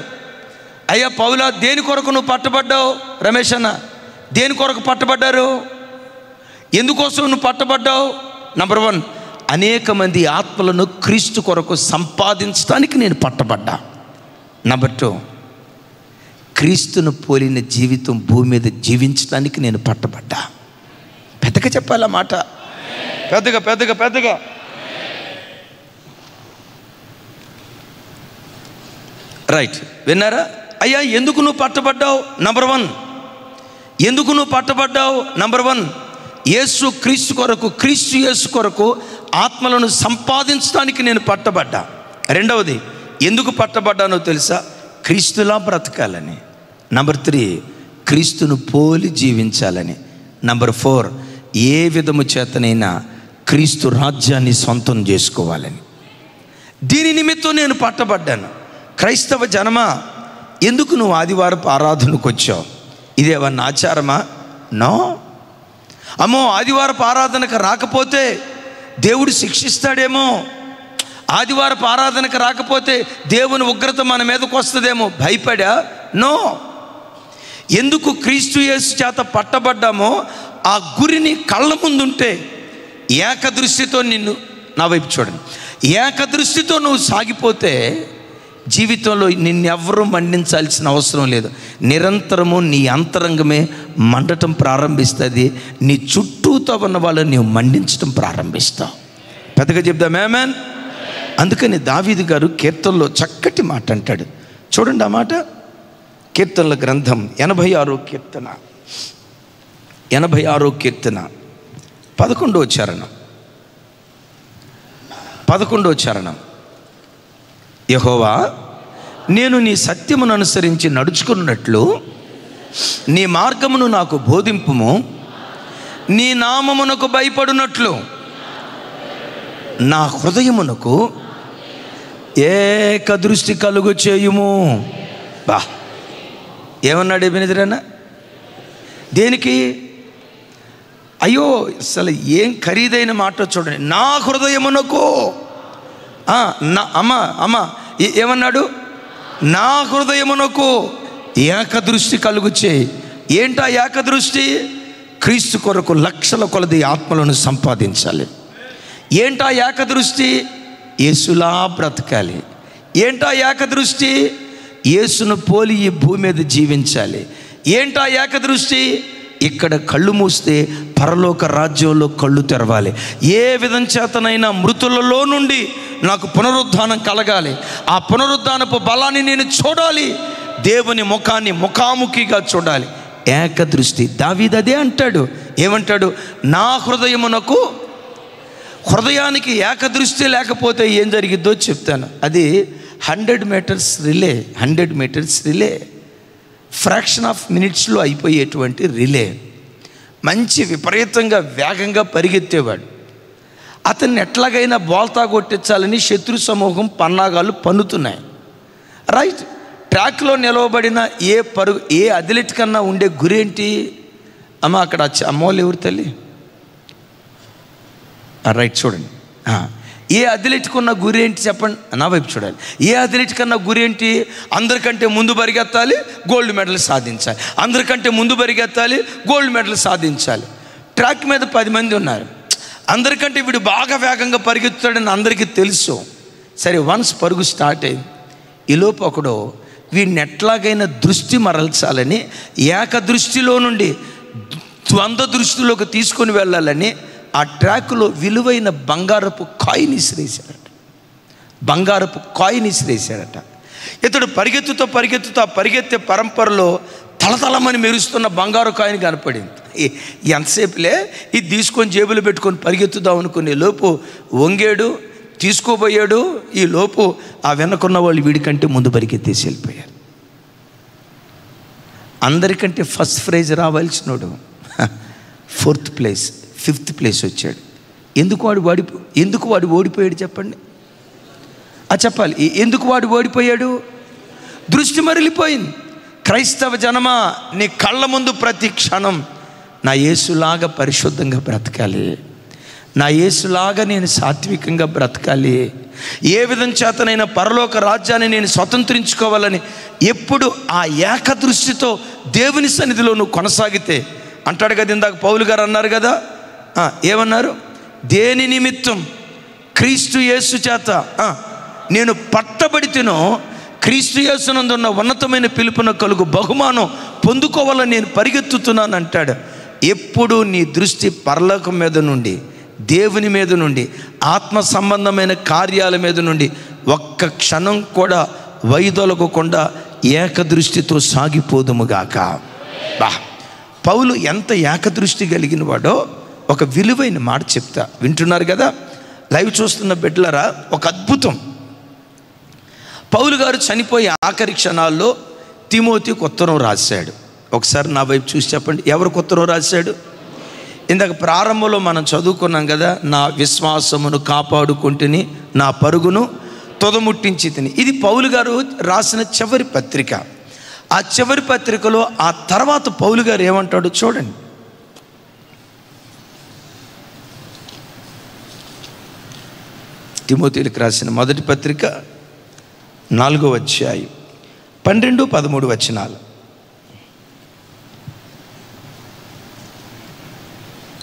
అయ్యా పౌలా, దేని కొరకు నువ్వు పట్టబడ్డావు? రమేష్ అన్న, దేని కొరకు పట్టబడ్డారు? ఎందుకోసం నువ్వు పట్టబడ్డావు? నంబర్ 1, అనేక మంది ఆత్మలను క్రీస్తు కొరకు సంపాదించడానికి నేను పట్టబడ్డా. నంబర్ 2, క్రీస్తును పోలిన జీవితం భూమి మీద జీవించడానికి నేను పట్టబడ్డా. పెద్దగా చెప్పాలా మాట, పెద్దగా. రైట్, విన్నారా? అయ్యా ఎందుకు నువ్వు పట్టబడ్డావు? నంబర్ 1, ఎందుకు నువ్వు పట్టబడ్డావు? నంబర్ 1, యేసు క్రీస్తు కొరకు, క్రీస్తు యేసు కొరకు ఆత్మలను సంపాదించడానికి నేను పట్టబడ్డా. రెండవది, ఎందుకు పట్టబడ్డానో తెలుసా? క్రీస్తులా బ్రతకాలని. నంబర్ 3, క్రీస్తును పోలి జీవించాలని. నంబర్ 4, ఏ విధము చేతనైనా క్రీస్తు రాజ్యాన్ని సొంతం చేసుకోవాలని. దీని నిమిత్తం నేను పట్టబడ్డాను. క్రైస్తవ జనమా, ఎందుకు నువ్వు ఆదివారపు ఆరాధనకు వచ్చావు? ఇదేమన్నా ఆచారమా? నో. అమ్మో, ఆదివారపు ఆరాధనకు రాకపోతే దేవుడు శిక్షిస్తాడేమో, ఆదివారపు ఆరాధనకు రాకపోతే దేవుని ఉగ్రత మన మీదకు వస్తుందేమో భయపడా? నో. ఎందుకు క్రీస్తు యేసు చేత పట్టబడ్డామో ఆ గురిని కళ్ళ ముందుంటే ఏకదృష్టితో నిన్ను, నా వైపు చూడండి, ఏకదృష్టితో నువ్వు సాగిపోతే జీవితంలో నిన్నెవ్వరూ మండించాల్సిన అవసరం లేదు. నిరంతరము నీ అంతరంగమే మండటం ప్రారంభిస్తుంది. నీ చుట్టూతో ఉన్న వాళ్ళని నీవు మండించడం ప్రారంభిస్తావు. పెద్దగా చెప్దాం ఆమేన్. అందుకని దావీదు గారు కీర్తనలో చక్కటి మాట అంటాడు. చూడండి ఆ మాట, కీర్తనల గ్రంథం 86వ కీర్తన 11వ చరణం. యెహోవా, నేను నీ సత్యమును అనుసరించి నడుచుకున్నట్లు నీ మార్గమును నాకు బోధింపుము, నీ నామమునకు భయపడునట్లు నా హృదయమునకు ఏక దృష్టి కలుగు చేయుము. బా, ఏమన్నాడు ఎబెనెజరన్న? దేనికి? అయ్యో, అసలు ఏం ఖరీదైన మాట చూడండి. నా హృదయమునకు, అమ్మ ఏమన్నాడు? నా హృదయమునకు ఏకదృష్టి కలుగు చేయి. ఏంటా ఏకదృష్టి? క్రీస్తు కొరకు లక్షల కొలది ఆత్మలను సంపాదించాలి. ఏంటా ఏకదృష్టి? యేసులా బ్రతకాలి. ఏంటా ఏకదృష్టి? యేసును పోలి ఈ భూమి మీద జీవించాలి. ఏంటా ఏకదృష్టి? ఇక్కడ కళ్ళు మూస్తే పరలోక రాజ్యంలో కళ్ళు తెరవాలి. ఏ విధం చేతనైనా మృతులలో నుండి నాకు పునరుద్ధానం కలగాలి. ఆ పునరుద్ధానపు బలాన్ని నేను చూడాలి. దేవుని ముఖాన్ని ముఖాముఖిగా చూడాలి. ఏకదృష్టి. దావీదు అదే అంటాడు. ఏమంటాడు? నా హృదయానికి ఏకదృష్టి లేకపోతే ఏం జరిగిద్దో చెప్తాను. అది 100 metres relay. 100 metres relay fraction of మినిట్స్లో అయిపోయేటువంటి రిలే. మంచి విపరీతంగా వేగంగా పరిగెత్తేవాడు. అతన్ని ఎట్లాగైనా బోల్తా కొట్టించాలని శత్రు సమూహం పన్నాగాలు పన్నుతున్నాయి. రైట్. ట్రాక్లో నిలవబడిన ఏ అథ్లెట్ కన్నా ఉండే గురేంటి? అమ్మ అక్కడ అమ్మోళ్ళు ఎవరు తల్లి? రైట్, చూడండి. ఏ అథ్లెట్కి ఉన్న గురి ఏంటి చెప్పండి? నా వైపు చూడాలి. ఏ అథ్లెట్ కన్నా గురి ఏంటి? అందరికంటే ముందు పరిగెత్తాలి, గోల్డ్ మెడల్ సాధించాలి. అందరికంటే ముందు పరిగెత్తాలి, గోల్డ్ మెడల్ సాధించాలి. ట్రాక్ మీద 10 మంది ఉన్నారు. అందరికంటే వీడు బాగా వేగంగా పరిగెత్తాడని అందరికీ తెలుసు. సరే, వన్స్ పరుగు స్టార్ట్ అయింది. ఈలోపు ఒకడు వీడిని ఎట్లాగైనా దృష్టి మరల్చాలని ఏకదృష్టిలో నుండి ద్వంద్వ దృష్టిలోకి తీసుకొని వెళ్ళాలని ఆ ట్రాక్లో విలువైన బంగారపు కాయిన్ ఇసిరేశాడట. ఇతడు పరిగెత్తుతో ఆ పరిగెత్తే పరంపరలో తలతలమని మెరుస్తున్న బంగారు కాయిన్ కనపడింది. ఎంతసేపులే ఇది తీసుకొని జేబులు పెట్టుకొని పరిగెత్తుదాం అనుకునే లోపు వంగాడు, తీసుకోబోయాడు. ఈ లోపు ఆ వెనకున్న వాళ్ళు వీడికంటే ముందు పరిగెత్తేసి వెళ్ళిపోయారు. అందరికంటే ఫస్ట్ ప్రైజ్ రావాల్సినోడు 4th ప్లేస్, 5th ప్లేస్ వచ్చాడు. ఎందుకు వాడు ఓడిపోయాడు చెప్పండి? చెప్పాలి. ఎందుకు వాడు ఓడిపోయాడు? దృష్టి మరలిపోయింది. క్రైస్తవ జనమా, నీ కళ్ళ ముందు ప్రతి క్షణం నా యేసులాగా పరిశుద్ధంగా బ్రతకాలి, నా యేసులాగా నేను సాత్వికంగా బ్రతకాలి, ఏ విధం చేతనైనా పరలోక రాజ్యాన్ని నేను స్వతంత్రించుకోవాలని ఎప్పుడు ఆ ఏకదృష్టితో దేవుని సన్నిధిలో నువ్వు కొనసాగితే అంటాడు కదా. ఇందాక పౌలు గారు అన్నారు కదా, ఏమన్నారు? దేని నిమిత్తం క్రీస్తు యేసు చేత నేను పట్టబడితేనో క్రీస్తు యేసునందున్న ఉన్నతమైన పిలుపున కలుగు బహుమానం పొందుకోవాలని నేను పరిగెత్తుతున్నాను అంటాడు. ఎప్పుడు నీ దృష్టి పరలోకం మీద నుండి, దేవుని మీద నుండి, ఆత్మ సంబంధమైన కార్యాల మీద నుండి ఒక్క క్షణం కూడా వైదొలగకుండా ఏకదృష్టితో సాగిపోదుముగాక. పౌలు ఎంత ఏకదృష్టి కలిగిన వాడో ఒక విలువైన మాట చెప్తా. వింటున్నారు కదా లైవ్ చూస్తున్న బిడ్డలారా? ఒక అద్భుతం. పౌలు గారు చనిపోయే ఆఖరి క్షణాల్లో తిమోతికి ఉత్తరం రాశాడు. ఒకసారి నా వైపు చూసి చెప్పండి, ఎవరికి ఉత్తరం రాశాడు? ఇందాక ప్రారంభంలో మనం చదువుకున్నాం కదా, నా విశ్వాసమును కాపాడుకుంటుని నా పరుగును తొదముట్టించి తిని. ఇది పౌలు గారు రాసిన చివరి పత్రిక. ఆ చివరి పత్రికలో ఆ తర్వాత పౌలు గారు ఏమంటాడో చూడండి. తిమోతికి రాసిన మొదటి పత్రిక 4వ అధ్యాయం 12-13 వచనాలు.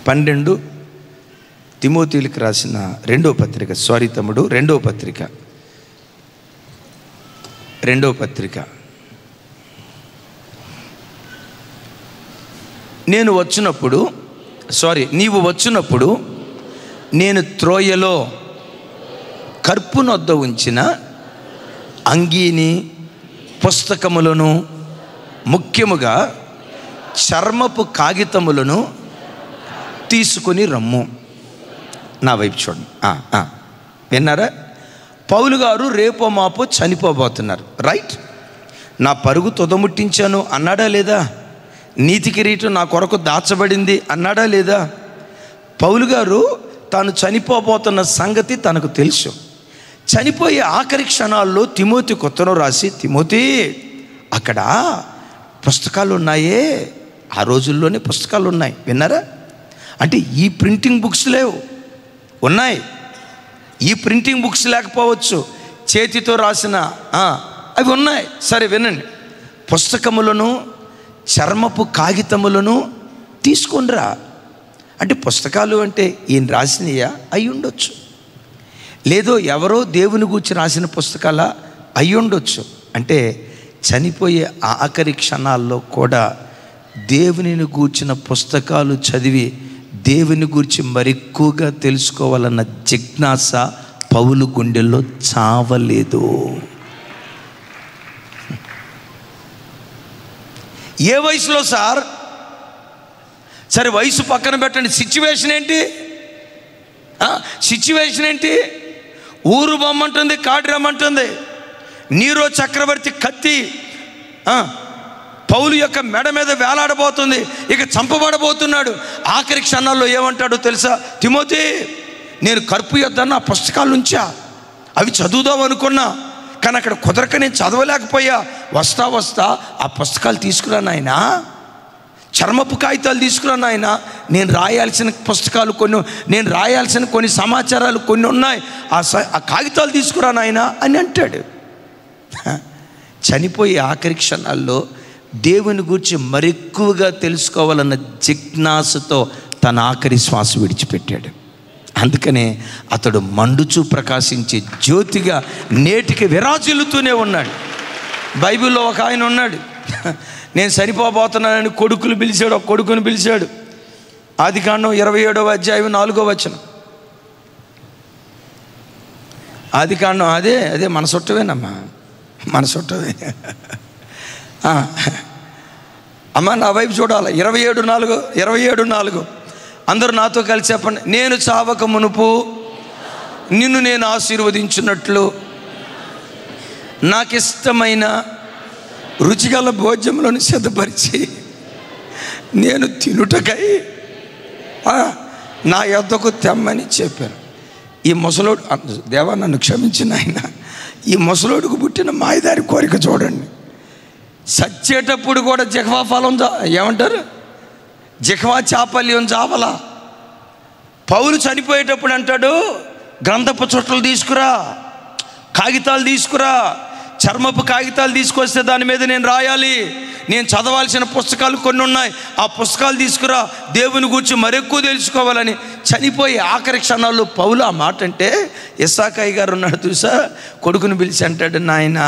12 తిమోతికి రాసిన రెండవ పత్రిక, రెండవ పత్రిక. నీవు వచ్చినప్పుడు నేను త్రోయలో కర్పునొద్ద ఉంచిన అంగీని, పుస్తకములను, ముఖ్యముగా చర్మపు కాగితములను తీసుకొని రమ్ము. నా వైపు చూడండి. విన్నారా? పౌలు గారు రేపో మాపో చనిపోబోతున్నారు. రైట్. నా పరుగు తొదముట్టించాను అన్నాడా లేదా? నీతి కిరీటం నా కొరకు దాచబడింది అన్నాడా లేదా? పౌలు గారు తాను చనిపోబోతున్న సంగతి తనకు తెలుసు. చనిపోయే ఆఖరి క్షణాల్లో తిమోతికి ఉత్తరం రాసి, తిమోతి అక్కడ పుస్తకాలు ఉన్నాయే, ఆ రోజుల్లోనే పుస్తకాలు ఉన్నాయి. విన్నారా? అంటే ఈ ప్రింటింగ్ బుక్స్ లేవు, ఉన్నాయి. ఈ ప్రింటింగ్ బుక్స్ లేకపోవచ్చు, చేతితో రాసిన అవి ఉన్నాయి. సరే వినండి, పుస్తకములను, చర్మపు కాగితములను తీసుకొనిరా. అంటే పుస్తకాలు అంటే ఈయన రాసినయా? అయి ఉండొచ్చు. లేదో ఎవరో దేవుని గూర్చి రాసిన పుస్తకాలా? అయి ఉండొచ్చు. అంటే చనిపోయే ఆఖరి క్షణాల్లో కూడా దేవునిని గూర్చిన పుస్తకాలు చదివి దేవుని గురించి మరెక్కువగా తెలుసుకోవాలన్న జిజ్ఞాస పౌలు గుండెల్లో చావలేదు. ఏ వయసులో సార్? సరే వయసు పక్కన పెట్టండి, సిచ్యువేషన్ ఏంటి? సిచ్యువేషన్ ఏంటి? ఊరు బొమ్మంటుంది, కాడి రమ్మంటుంది. నీరో చక్రవర్తి కత్తి పౌలు యొక్క మెడ మీద వేలాడబోతుంది, ఇక చంపబడబోతున్నాడు. ఆఖరి క్షణాల్లో ఏమంటాడో తెలుసా? తిమోతి, నేను కర్పు యొద్దన్న ఆ పుస్తకాల నుంచా అవి చదువుదాం అనుకున్నా, కానీ అక్కడ కుదరక నేను చదవలేకపోయా. వస్తా ఆ పుస్తకాలు తీసుకురా నాయనా, చర్మపు కాగితాలు తీసుకురా నాయనా, నేను రాయాల్సిన పుస్తకాలు కొన్ని, నేను రాయాల్సిన కొన్ని సమాచారాలు కొన్ని ఉన్నాయి, ఆ కాగితాలు తీసుకురా నాయనా అని అంటాడు. చనిపోయే ఆఖరి క్షణాల్లో దేవుని గురించి మరెక్కువగా తెలుసుకోవాలన్న జిజ్ఞాసతో తన ఆఖరి శ్వాస విడిచిపెట్టాడు. అందుకనే అతడు మండుచూ ప్రకాశించే జ్యోతిగా నేటికి విరాజిల్లుతూనే ఉన్నాడు. బైబిల్లో ఒక ఆయన ఉన్నాడు, నేను చనిపోబోతున్నానని కొడుకుని పిలిచాడు. ఆదికాండం 27వ అధ్యాయం 4వ వచనం. ఆదికాండం అదే మన చుట్టవేనమ్మా, మన చుట్టవే. అమ్మ నా వైపు చూడాలి. 27:4 అందరూ నాతో కలిసి చెప్పండి. నేను చావక మునుపు నిన్ను నేను ఆశీర్వదించినట్లు నాకిష్టమైన రుచిగల భోజ్యములను సిద్ధపరిచి నేను తినుటకై నా యొద్దకు తెమ్మని చెప్పాను. ఈ ముసలోడు, దేవా నన్ను క్షమించిన ఆయన, ఈ ముసలోడుకు పుట్టిన మాయదారి కోరిక చూడండి. చచ్చేటప్పుడు కూడా జిహ్వా ఫలం ఏమంటారు, జిహ్వా చాపల్యం చావల. పౌలు చనిపోయేటప్పుడు అంటాడు, గ్రంథపు చుట్టలు తీసుకురా, కాగితాలు తీసుకురా, చర్మపు కాగితాలు తీసుకొస్తే దాని మీద నేను రాయాలి, నేను చదవాల్సిన పుస్తకాలు కొన్ని ఉన్నాయి, ఆ పుస్తకాలు తీసుకురా, దేవుని గురించి మరెక్కువ తెలుసుకోవాలని. చనిపోయి ఆఖరి క్షణాల్లో పౌలు ఆ మాట అంటే, ఇస్సాకాయి గారు ఉన్నాడు చూసా, కొడుకుని పిలిచి అంటాడు, నాయన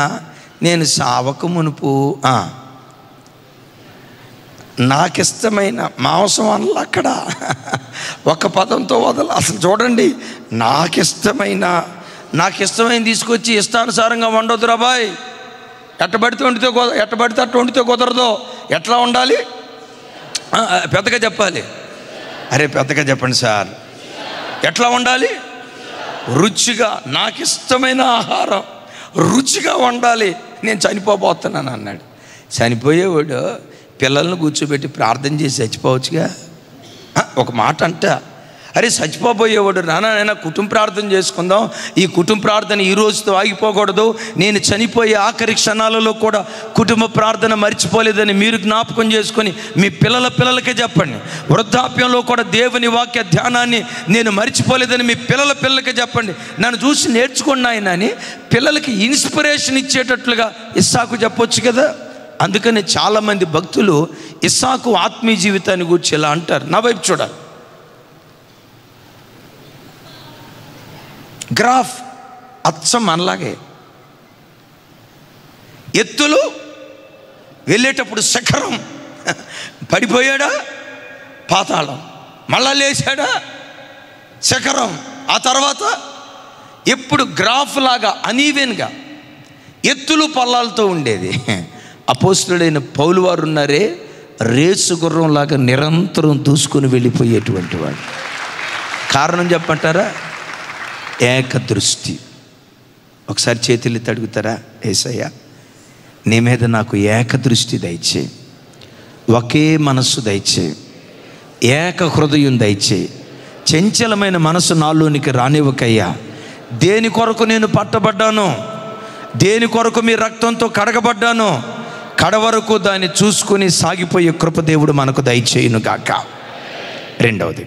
నేను సావక మునుపు నాకిష్టమైన మాంసం అనలు అక్కడ ఒక పదంతో వదల. అసలు చూడండి, నాకిష్టమైన తీసుకొచ్చి ఇష్టానుసారంగా వండొద్దురా బాయ్. ఎట్టబడితే అట్ట వండితే కుదరదు. ఎట్లా ఉండాలి? పెద్దగా చెప్పాలి. అరే పెద్దగా చెప్పండి సార్. ఎట్లా ఉండాలి? రుచిగా, నాకు ఇష్టమైన ఆహారం రుచిగా వండాలి, నేను చనిపోబోతున్నాను అన్నాడు. చనిపోయేవాడు పిల్లలను కూర్చోబెట్టి ప్రార్థన చేసి చచ్చిపోవచ్చుగా. ఒక మాట అంట, అరే చచ్చిపోబోయేవాడు, నాన్న కుటుంబ ప్రార్థన చేసుకుందాం, ఈ కుటుంబ ప్రార్థన ఈ రోజుతో ఆగిపోకూడదు, నేను చనిపోయే ఆఖరి క్షణాలలో కూడా కుటుంబ ప్రార్థన మర్చిపోలేదని మీరు జ్ఞాపకం చేసుకొని మీ పిల్లలకే చెప్పండి. వృద్ధాప్యంలో కూడా దేవుని వాక్య ధ్యానాన్ని నేను మర్చిపోలేదని మీ పిల్లలకే చెప్పండి. నన్ను చూసి నేర్చుకోండి ఆయన అని పిల్లలకి ఇన్స్పిరేషన్ ఇచ్చేటట్లుగా ఇస్సాకు చెప్పొచ్చు కదా. అందుకని చాలామంది భక్తులు ఇస్సాకు ఆత్మీయ జీవితాన్ని గురించి ఇలా అంటారు. నా వైపు చూడాలి. గ్రాఫ్ అచ్చం మనలాగే, ఎత్తులు వెళ్ళేటప్పుడు శిఖరం, పడిపోయాడా పాతాళం, మళ్ళా లేచాడా శిఖరం, ఆ తర్వాత ఎప్పుడు గ్రాఫ్ లాగా అనీవెన్గా ఎత్తులు పల్లాలతో ఉండేది. అపోస్తుడైన పౌలు వారు ఉన్నారే, రేసు గుర్రం లాగా నిరంతరం దూసుకొని వెళ్ళిపోయేటువంటి వాడు. కారణం చెప్పంటారా? ఏకదృష్టి. ఒకసారి చేతులు తడుగుతారా? యేసయ్య నీ మీద నాకు ఏకదృష్టి దయచేయి, ఒకే మనస్సు దయచేయి, ఏక హృదయం దయచేయి, చంచలమైన మనసు నాలోనికి రానివ్వకయ్యా. దేని కొరకు నేను పట్టబడ్డాను, దేని కొరకు మీ రక్తంతో కడగబడ్డాను, కడవరకు దాన్ని చూసుకుని సాగిపోయే కృపదేవుడు మనకు దయచేయును గాక. రెండవది,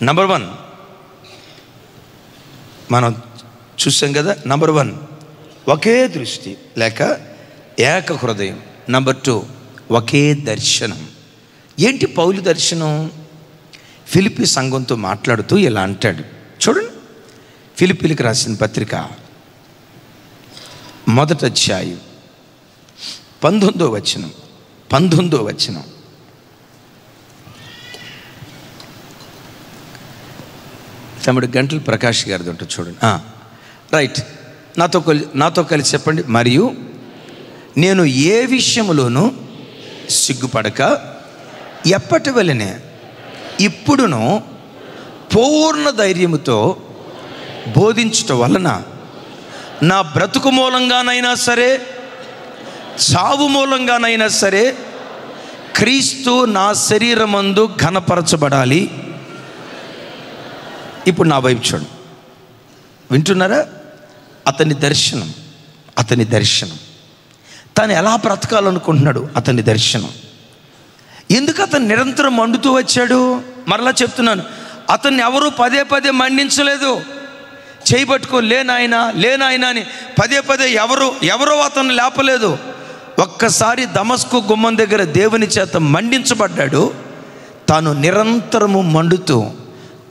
నంబర్ 1 మనం చూసాం కదా. నంబర్ 1 ఒకే దృష్టి లేక ఏక హృదయం. నంబర్ 2 ఒకే దర్శనం. ఏంటి పౌలు దర్శనం? ఫిలిప్పీ సంఘంతో మాట్లాడుతూ ఇలా అంటాడు చూడండి. ఫిలిప్పీలకు రాసిన పత్రిక 1వ అధ్యాయం 19వ వచనం. 19వ వచనం. తమ్ముడు గంటల ప్రకాష్ గారిది ఉంటుంది చూడండి. రైట్, నాతో కలిసి చెప్పండి. మరియు నేను ఏ విషయములోనూ సిగ్గుపడక ఎప్పటి వలనే ఇప్పుడును పూర్ణ ధైర్యముతో బోధించటం వలన నా బ్రతుకు మూలంగానైనా సరే, చావు మూలంగానైనా సరే, క్రీస్తు నా శరీరమందు ఘనపరచబడాలి. ఇప్పుడు నా వైపు చూడండి, వింటున్నారా? అతని దర్శనం తను ఎలా బ్రతకాలనుకుంటున్నాడు, అతని దర్శనం. ఎందుకు అతను నిరంతరం మండుతూ వచ్చాడు? మరలా చెప్తున్నాను, అతన్ని ఎవరు పదే పదే మండించలేదు. చేయబట్టుకో లేనాయన అని పదే ఎవరో అతన్ని లేపలేదు. ఒక్కసారి దమస్కు గుమ్మం దగ్గర దేవుని చేత మండించబడ్డాడు. తాను నిరంతరము మండుతూ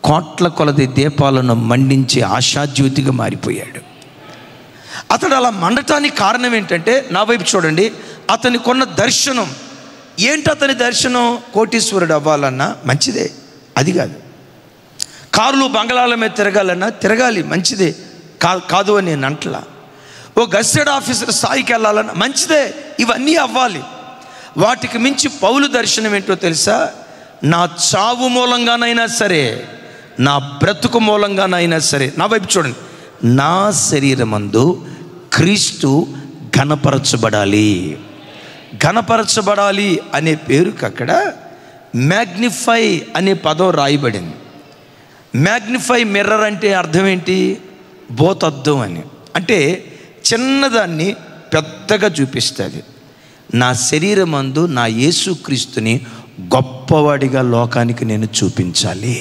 కోట్ల కొలది దీపాలను మండించి ఆశాజ్యోతిగా మారిపోయాడు. అతడు అలా మండటానికి కారణం ఏంటంటే, నా వైపు చూడండి, అతనికి కొన్న దర్శనం ఏంటి? అతని దర్శనం కోటీశ్వరుడు అవ్వాలన్నా మంచిదే, అది కాదు. కార్లు బంగళాల మీద తిరగాలి, మంచిదే, కాదు అని నేను అంటలా. ఓ గెస్టెడ్ ఆఫీసర్ స్థాయికి వెళ్ళాలన్నా మంచిదే, ఇవన్నీ అవ్వాలి. వాటికి మించి పౌలు దర్శనం ఏంటో తెలుసా? నా చావు మూలంగానైనా సరే, నా బ్రతుకు మూలంగానైనా సరే, నా వైపు చూడండి, నా శరీరమందు క్రీస్తు ఘనపరచబడాలి. ఘనపరచబడాలి అనే పేరుకి అక్కడ మ్యాగ్నిఫై అనే పదం రాయబడింది. మ్యాగ్నిఫై మిర్రర్ అంటే అర్థం ఏంటి? భూతద్దం అని. అంటే చిన్నదాన్ని పెద్దగా చూపిస్తుంది. నా శరీరమందు నా యేసుక్రీస్తుని గొప్పవాడిగా లోకానికి నేను చూపించాలి.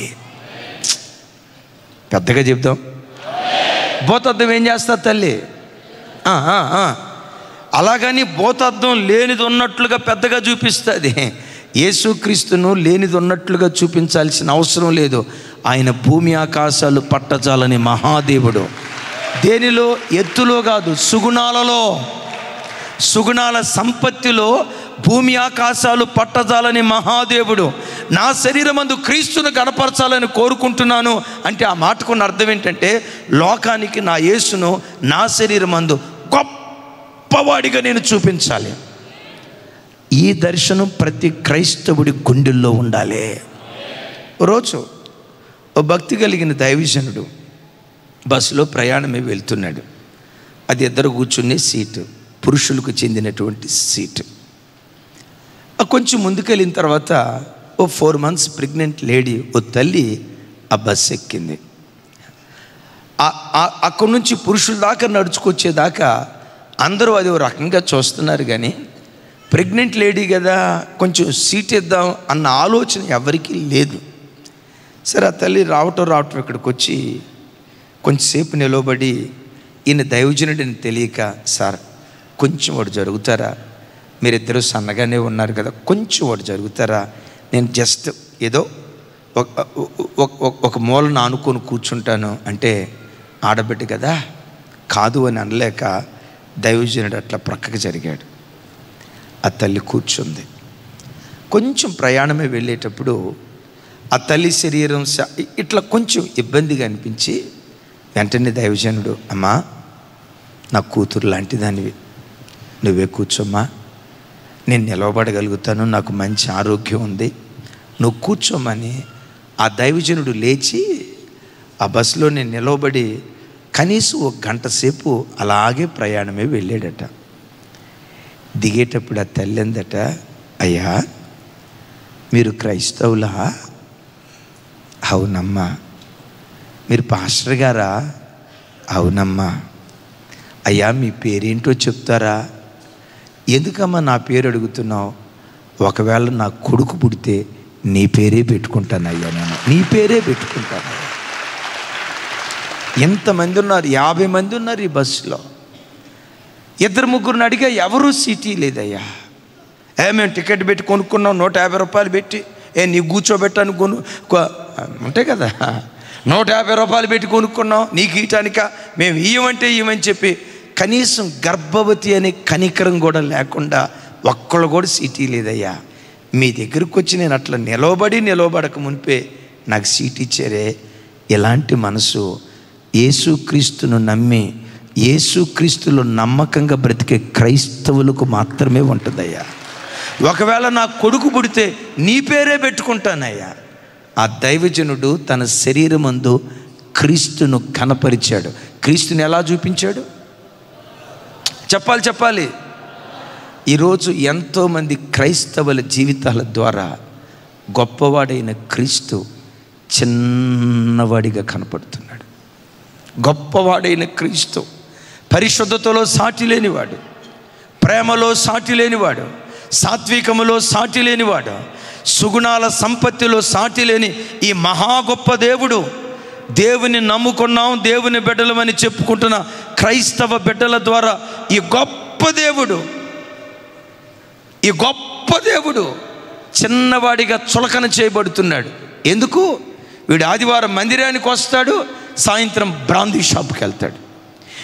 పెద్దగా చెప్తాం. భూతద్దం ఏం చేస్తా తల్లి? అలాగని భూతద్దం లేనిది ఉన్నట్లుగా పెద్దగా చూపిస్తుంది. యేసుక్రీస్తును లేనిది ఉన్నట్లుగా చూపించాల్సిన అవసరం లేదు. ఆయన భూమి ఆకాశాలు పట్టజాలని మహాదేవుడు. దేనిలో? ఎత్తులో కాదు, సుగుణాల సంపత్తిలో భూమి ఆకాశాలు పట్టజాలని మహాదేవుడు. నా శరీరమందు క్రీస్తును గణపరచాలని కోరుకుంటున్నాను అంటే ఆ మాటకున్న అర్థం ఏంటంటే, లోకానికి నా యేసును నా శరీరమందు గొప్పవాడిగా నేను చూపించాలి. ఈ దర్శనం ప్రతి క్రైస్తవుడి గుండెల్లో ఉండాలి. రోజు ఓ భక్తి కలిగిన దైవజనుడు బస్సులో ప్రయాణమే వెళ్తున్నాడు. అది ఇద్దరు కూర్చునే సీటు, పురుషులకు చెందినటువంటి సీటు. కొంచెం ముందుకెళ్ళిన తర్వాత ఓ 4 months ప్రెగ్నెంట్ లేడీ, ఓ తల్లి ఆ బస్సు ఎక్కింది. అక్కడి నుంచి పురుషుల దాకా నడుచుకొచ్చేదాకా అందరూ అది ఓ రకంగా చూస్తున్నారు. కానీ ప్రెగ్నెంట్ లేడీ కదా, కొంచెం సీట్ ఇద్దాం అన్న ఆలోచన ఎవరికీ లేదు. సరే, ఆ తల్లి రావటం ఇక్కడికి వచ్చి కొంచెంసేపు నిలబడి, ఈయన దైవజనుడిని తెలియక, సార్ కొంచెం వాడు జరుగుతారా, మీరిద్దరూ సన్నగానే ఉన్నారు కదా, కొంచెం వాడు జరుగుతారా, నేను జస్ట్ ఏదో ఒక మూలను ఆనుకొని కూర్చుంటాను అంటే, ఆడబిడ్డ కదా కాదు అని అనలేక దైవజనుడు అట్లా ప్రక్కకి జరిగాడు. ఆ తల్లి కూర్చుంది. కొంచెం ప్రయాణమే వెళ్ళేటప్పుడు ఆ తల్లి శరీరం ఇట్లా కొంచెం ఇబ్బందిగా అనిపించి వెంటనే దైవజనుడు, అమ్మా నా కూతురు లాంటి దానివి, నువ్వే కూర్చోమ్మా, నేను నిలవబడగలుగుతాను, నాకు మంచి ఆరోగ్యం ఉంది, నువ్వు కూర్చోమని ఆ దైవజనుడు లేచి ఆ బస్సులో నేను నిలవబడి కనీసం 1 గంట సేపు అలాగే ప్రయాణమే వెళ్ళాడట. దిగేటప్పుడు ఆ తల్లి అందట, అయ్యా మీరు క్రైస్తవులా? అవునమ్మా. మీరు పాస్టర్ గారా? అవునమ్మా. అయ్యా మీ పేరేంటో చెప్తారా? ఎందుకమ్మా నా పేరు అడుగుతున్నావు? ఒకవేళ నా కొడుకు పుడితే నీ పేరే పెట్టుకుంటాను అయ్యా, నేను నీ పేరే పెట్టుకుంటాను. ఎంతమంది ఉన్నారు? 50 మంది ఉన్నారు ఈ బస్సులో. 2-3 అడిగా ఎవరూ సీటీ లేదయ్యా. మేము టికెట్ పెట్టి కొనుక్కున్నాం, 150 రూపాయలు పెట్టి, నీ కూర్చోబెట్టాను ఉంటాయి కదా, 150 రూపాయలు పెట్టి కొనుక్కున్నాం, నీకు ఇయటానిక, మేము ఇయ్యమంటే ఇవ్వమని చెప్పి కనీసం గర్భవతి అనే కనికరం కూడా లేకుండా ఒక్కళ్ళు కూడా సీటీ లేదయ్యా. మీ దగ్గరికి వచ్చి నేను అట్లా నిలవబడక మునిపే నాకు సీట్ ఇచ్చారే. ఎలాంటి మనసు యేసుక్రీస్తును నమ్మి యేసుక్రీస్తులో నమ్మకంగా బ్రతికే క్రైస్తవులకు మాత్రమే ఉంటుందయ్యా. ఒకవేళ నా కొడుకు పుడితే నీ పేరే పెట్టుకుంటానయ్యా. ఆ దైవజనుడు తన శరీరమందు క్రీస్తును కనపరిచాడు. క్రీస్తుని ఎలా చూపించాడు? చెప్పాలి. ఈరోజు ఎంతోమంది క్రైస్తవుల జీవితాల ద్వారా గొప్పవాడైన క్రీస్తు చిన్నవాడిగా కనపడుతున్నాడు. గొప్పవాడైన క్రీస్తు పరిశుద్ధతలో సాటి లేనివాడు, ప్రేమలో సాటి లేనివాడు, సాత్వికములో సాటి లేనివాడు, సుగుణాల సంపత్తిలో సాటి లేని ఈ మహా గొప్ప దేవుడు, దేవుని నమ్ముకున్నాం, దేవుని బిడ్డలమని చెప్పుకుంటున్న క్రైస్తవ బిడ్డల ద్వారా ఈ గొప్ప దేవుడు చిన్నవాడిగా చులకన చేయబడుతున్నాడు. ఎందుకు? వీడు ఆదివారం మందిరానికి వస్తాడు, సాయంత్రం బ్రాందీ షాప్కి వెళ్తాడు.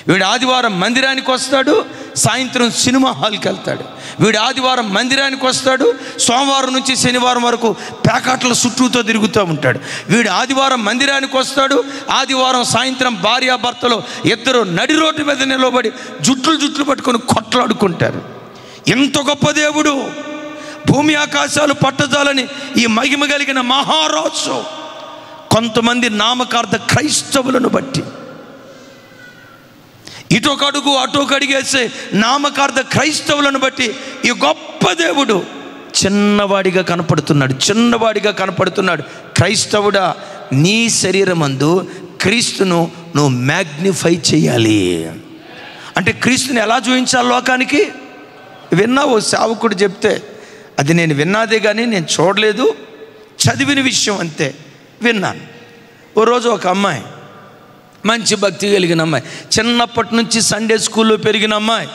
వీడు ఆదివారం మందిరానికి వస్తాడు, సాయంత్రం సినిమా హాల్కి వెళ్తాడు. వీడు ఆదివారం మందిరానికి వస్తాడు, సోమవారం నుంచి శనివారం వరకు ప్యాకాట్ల చుట్టూతో తిరుగుతూ ఉంటాడు. వీడు ఆదివారం మందిరానికి వస్తాడు, ఆదివారం సాయంత్రం భార్యాభర్తలు ఇద్దరు నడి రోడ్డు మీద నిలబడి జుట్లు పట్టుకొని కొట్లాడుకుంటారు. ఎంత గొప్ప దేవుడు! భూమి ఆకాశాలు పట్టజాలని ఈ మహిమ కలిగిన మహారాజు కొంతమంది నామకార్థ క్రైస్తవులను బట్టి, ఇటొక అడుగు అటొక అడిగేసే నామకార్థ క్రైస్తవులను బట్టి ఈ గొప్ప దేవుడు చిన్నవాడిగా కనపడుతున్నాడు. క్రైస్తవుడా, నీ శరీరమందు క్రీస్తును నువ్వు మ్యాగ్నిఫై చేయాలి. అంటే క్రీస్తుని ఎలా చూపించాలి లోకానికి? విన్నావు, సేవకుడు చెప్తే అది నేను విన్నాదే కానీ నేను చూడలేదు, చదివిన విషయం అంతే, విన్నాను. ఓ రోజు ఒక అమ్మాయి, మంచి భక్తి కలిగిన అమ్మాయి, చిన్నప్పటి నుంచి సండే స్కూల్లో పెరిగిన అమ్మాయి,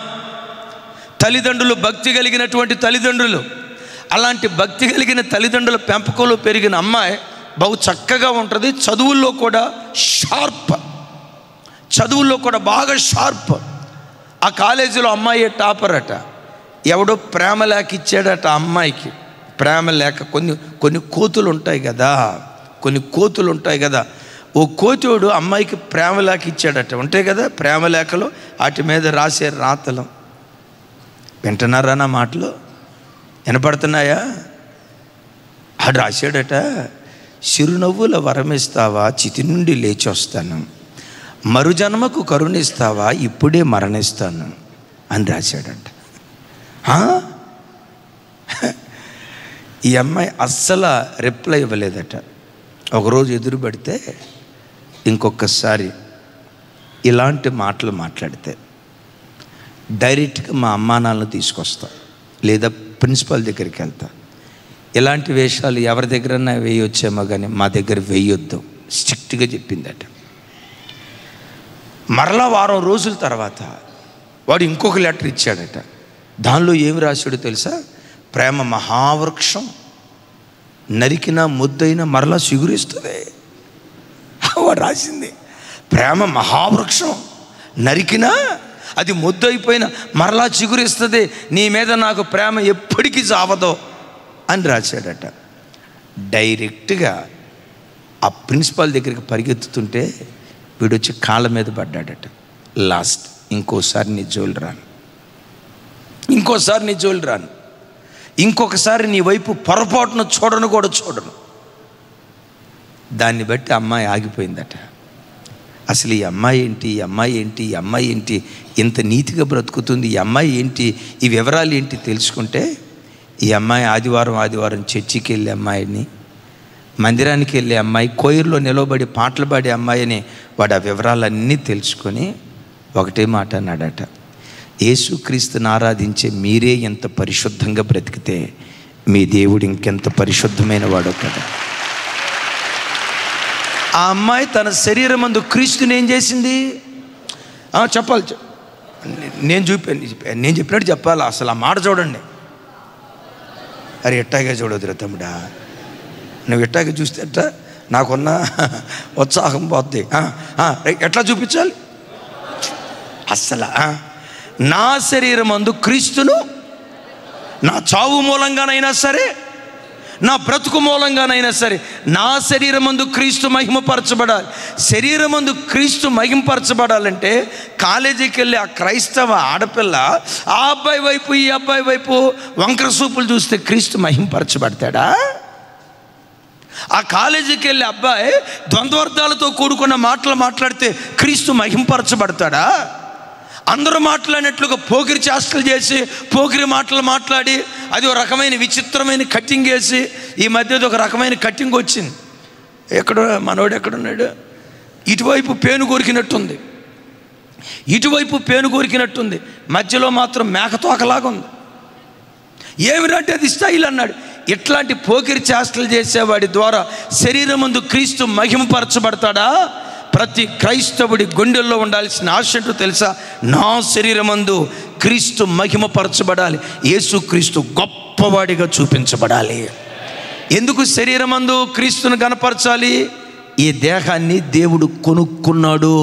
తల్లిదండ్రులు భక్తి కలిగినటువంటి తల్లిదండ్రులు, అలాంటి భక్తి కలిగిన తల్లిదండ్రుల పెంపకంలో పెరిగిన అమ్మాయి బహు చక్కగా ఉంటుంది. చదువుల్లో కూడా బాగా షార్ప్. ఆ కాలేజీలో అమ్మాయి టాపర్ అట. ఎవడో ప్రేమ లేఖ ఇచ్చాడట అమ్మాయికి. ప్రేమ లేఖ కొన్ని కోతులు ఉంటాయి కదా, ఓ కోతుడు అమ్మాయికి ప్రేమ లేఖ ఇచ్చాడట. ఉంటాయి కదా ప్రేమ లేఖలు, వాటి మీద రాసే రాతలు. వింటున్నారా నా మాటలు? వినపడుతున్నాయా? ఆడు రాశాడట, చిరునవ్వుల వరమిస్తావా, చితి నుండి లేచి వస్తాను, మరుజన్మకు కరుణిస్తావా, ఇప్పుడే మరణిస్తాను అని రాశాడంట. ఈ అమ్మాయి అస్సలు రిప్లై ఇవ్వలేదట. ఒకరోజు ఎదురు పడితే, ఇంకొకసారి ఇలాంటి మాటలు మాట్లాడితే డైరెక్ట్గా మా అమ్మా నాన్నలు తీసుకొస్తా, లేదా ప్రిన్సిపల్ దగ్గరికి వెళ్తా. ఇలాంటి వేషాలు ఎవరి దగ్గరన్నా వేయొచ్చేమో కానీ మా దగ్గర వేయొద్దు స్ట్రిక్ట్గా చెప్పిందట. మరలా వారం రోజుల తర్వాత వాడు ఇంకొక లెటర్ ఇచ్చాడట. దానిలో ఏమి రాశాడో తెలుసా? ప్రేమ మహావృక్షం, నరికినా ముద్దైనా మరలా చిగురిస్తుంది. వాడు రాసింది, ప్రేమ మహావృక్షం, నరికినా అది ముద్దయిపోయినా మరలా చిగురిస్తుంది, నీ మీద నాకు ప్రేమ ఎప్పటికీ చావదో అని రాశాడట. డైరెక్ట్గా ఆ ప్రిన్సిపాల్ దగ్గరికి పరిగెత్తుతుంటే వీడొచ్చి కాళ్ళ మీద పడ్డాడట. లాస్ట్, ఇంకోసారి నీ జోలు రాను, ఇంకొకసారి నీ వైపు పొరపాటును చూడను. దాన్ని బట్టి అమ్మాయి ఆగిపోయిందట. అసలు ఈ అమ్మాయి ఏంటి ఇంత నీతిగా బ్రతుకుతుంది, ఈ అమ్మాయి ఏంటి, ఈ వివరాలు ఏంటి తెలుసుకుంటే, ఈ అమ్మాయి ఆదివారం చర్చికి వెళ్ళే అమ్మాయిని, మందిరానికి వెళ్ళే అమ్మాయి, కోయిర్లో నిలబడి పాటలు పాడే అమ్మాయిని వాడు ఆ వివరాలన్నీ తెలుసుకొని ఒకటే మాట అన్నాడట, యేసుక్రీస్తుని ఆరాధించే మీరే ఎంత పరిశుద్ధంగా బ్రతికితే మీ దేవుడు ఇంకెంత పరిశుద్ధమైన వాడో కదా. ఆ అమ్మాయి తన శరీరం అందు క్రీస్తుని ఏం చేసింది? చెప్పాలి, నేను చెప్పినట్టు చెప్పాలి. అసలు ఆ మాట చూడండి. అరే ఎట్టాగే చూడదురా తమ్ముడా, నువ్వు ఎట్టాగే చూస్తే ఎట్టా నాకున్న ఉత్సాహం పోద్ది. ఎట్లా చూపించాలి? అస్సలు నా శరీరం అందు క్రీస్తును నా చావు మూలంగానైనా సరే, నా బ్రతుకు మూలంగానైనా సరే నా శరీరమందు క్రీస్తు మహిమపరచబడాలి. శరీరమందు క్రీస్తు మహిమపరచబడాలంటే కాలేజీకి వెళ్ళి ఆ క్రైస్తవ ఆడపిల్ల ఆ అబ్బాయి వైపు ఈ అబ్బాయి వైపు వంకర సూపులు చూస్తే క్రీస్తు మహిమపరచబడతాడా? ఆ కాలేజీకి వెళ్ళి అబ్బాయి ద్వంద్వార్థాలతో కూడుకున్న మాటలు మాట్లాడితే క్రీస్తు మహిమపరచబడతాడా? అందరూ మాట్లాడినట్లుగా పోకిరి చేష్టలు చేసి పోకిరి మాటలు మాట్లాడి అది ఒక రకమైన విచిత్రమైన కటింగ్ వేసి, ఈ మధ్యది ఒక రకమైన కటింగ్ వచ్చింది. ఎక్కడ మనోడు ఎక్కడున్నాడు? ఇటువైపు పేను కొరికినట్టుంది, ఇటువైపు పేను కొరికినట్టుంది, మధ్యలో మాత్రం మేకతోకలాగా ఉంది. ఏమిటంటే అది స్టైల్ అన్నాడు. ఇట్లాంటి పోకిరి చేష్టలు చేసేవాడి ద్వారా శరీరమందు క్రీస్తు మహిమపరచబడతాడా? ప్రతి క్రైస్తవుడి గుండెల్లో ఉండాల్సిన ఆశ ఏంటో తెలుసా? నా శరీరమందు క్రీస్తు మహిమపరచబడాలి, యేసుక్రీస్తు గొప్పవాడిగా చూపించబడాలి. ఎందుకు శరీరమందు క్రీస్తును కనపరచాలి? ఈ దేహాన్ని దేవుడు కొనుక్కున్నాడు.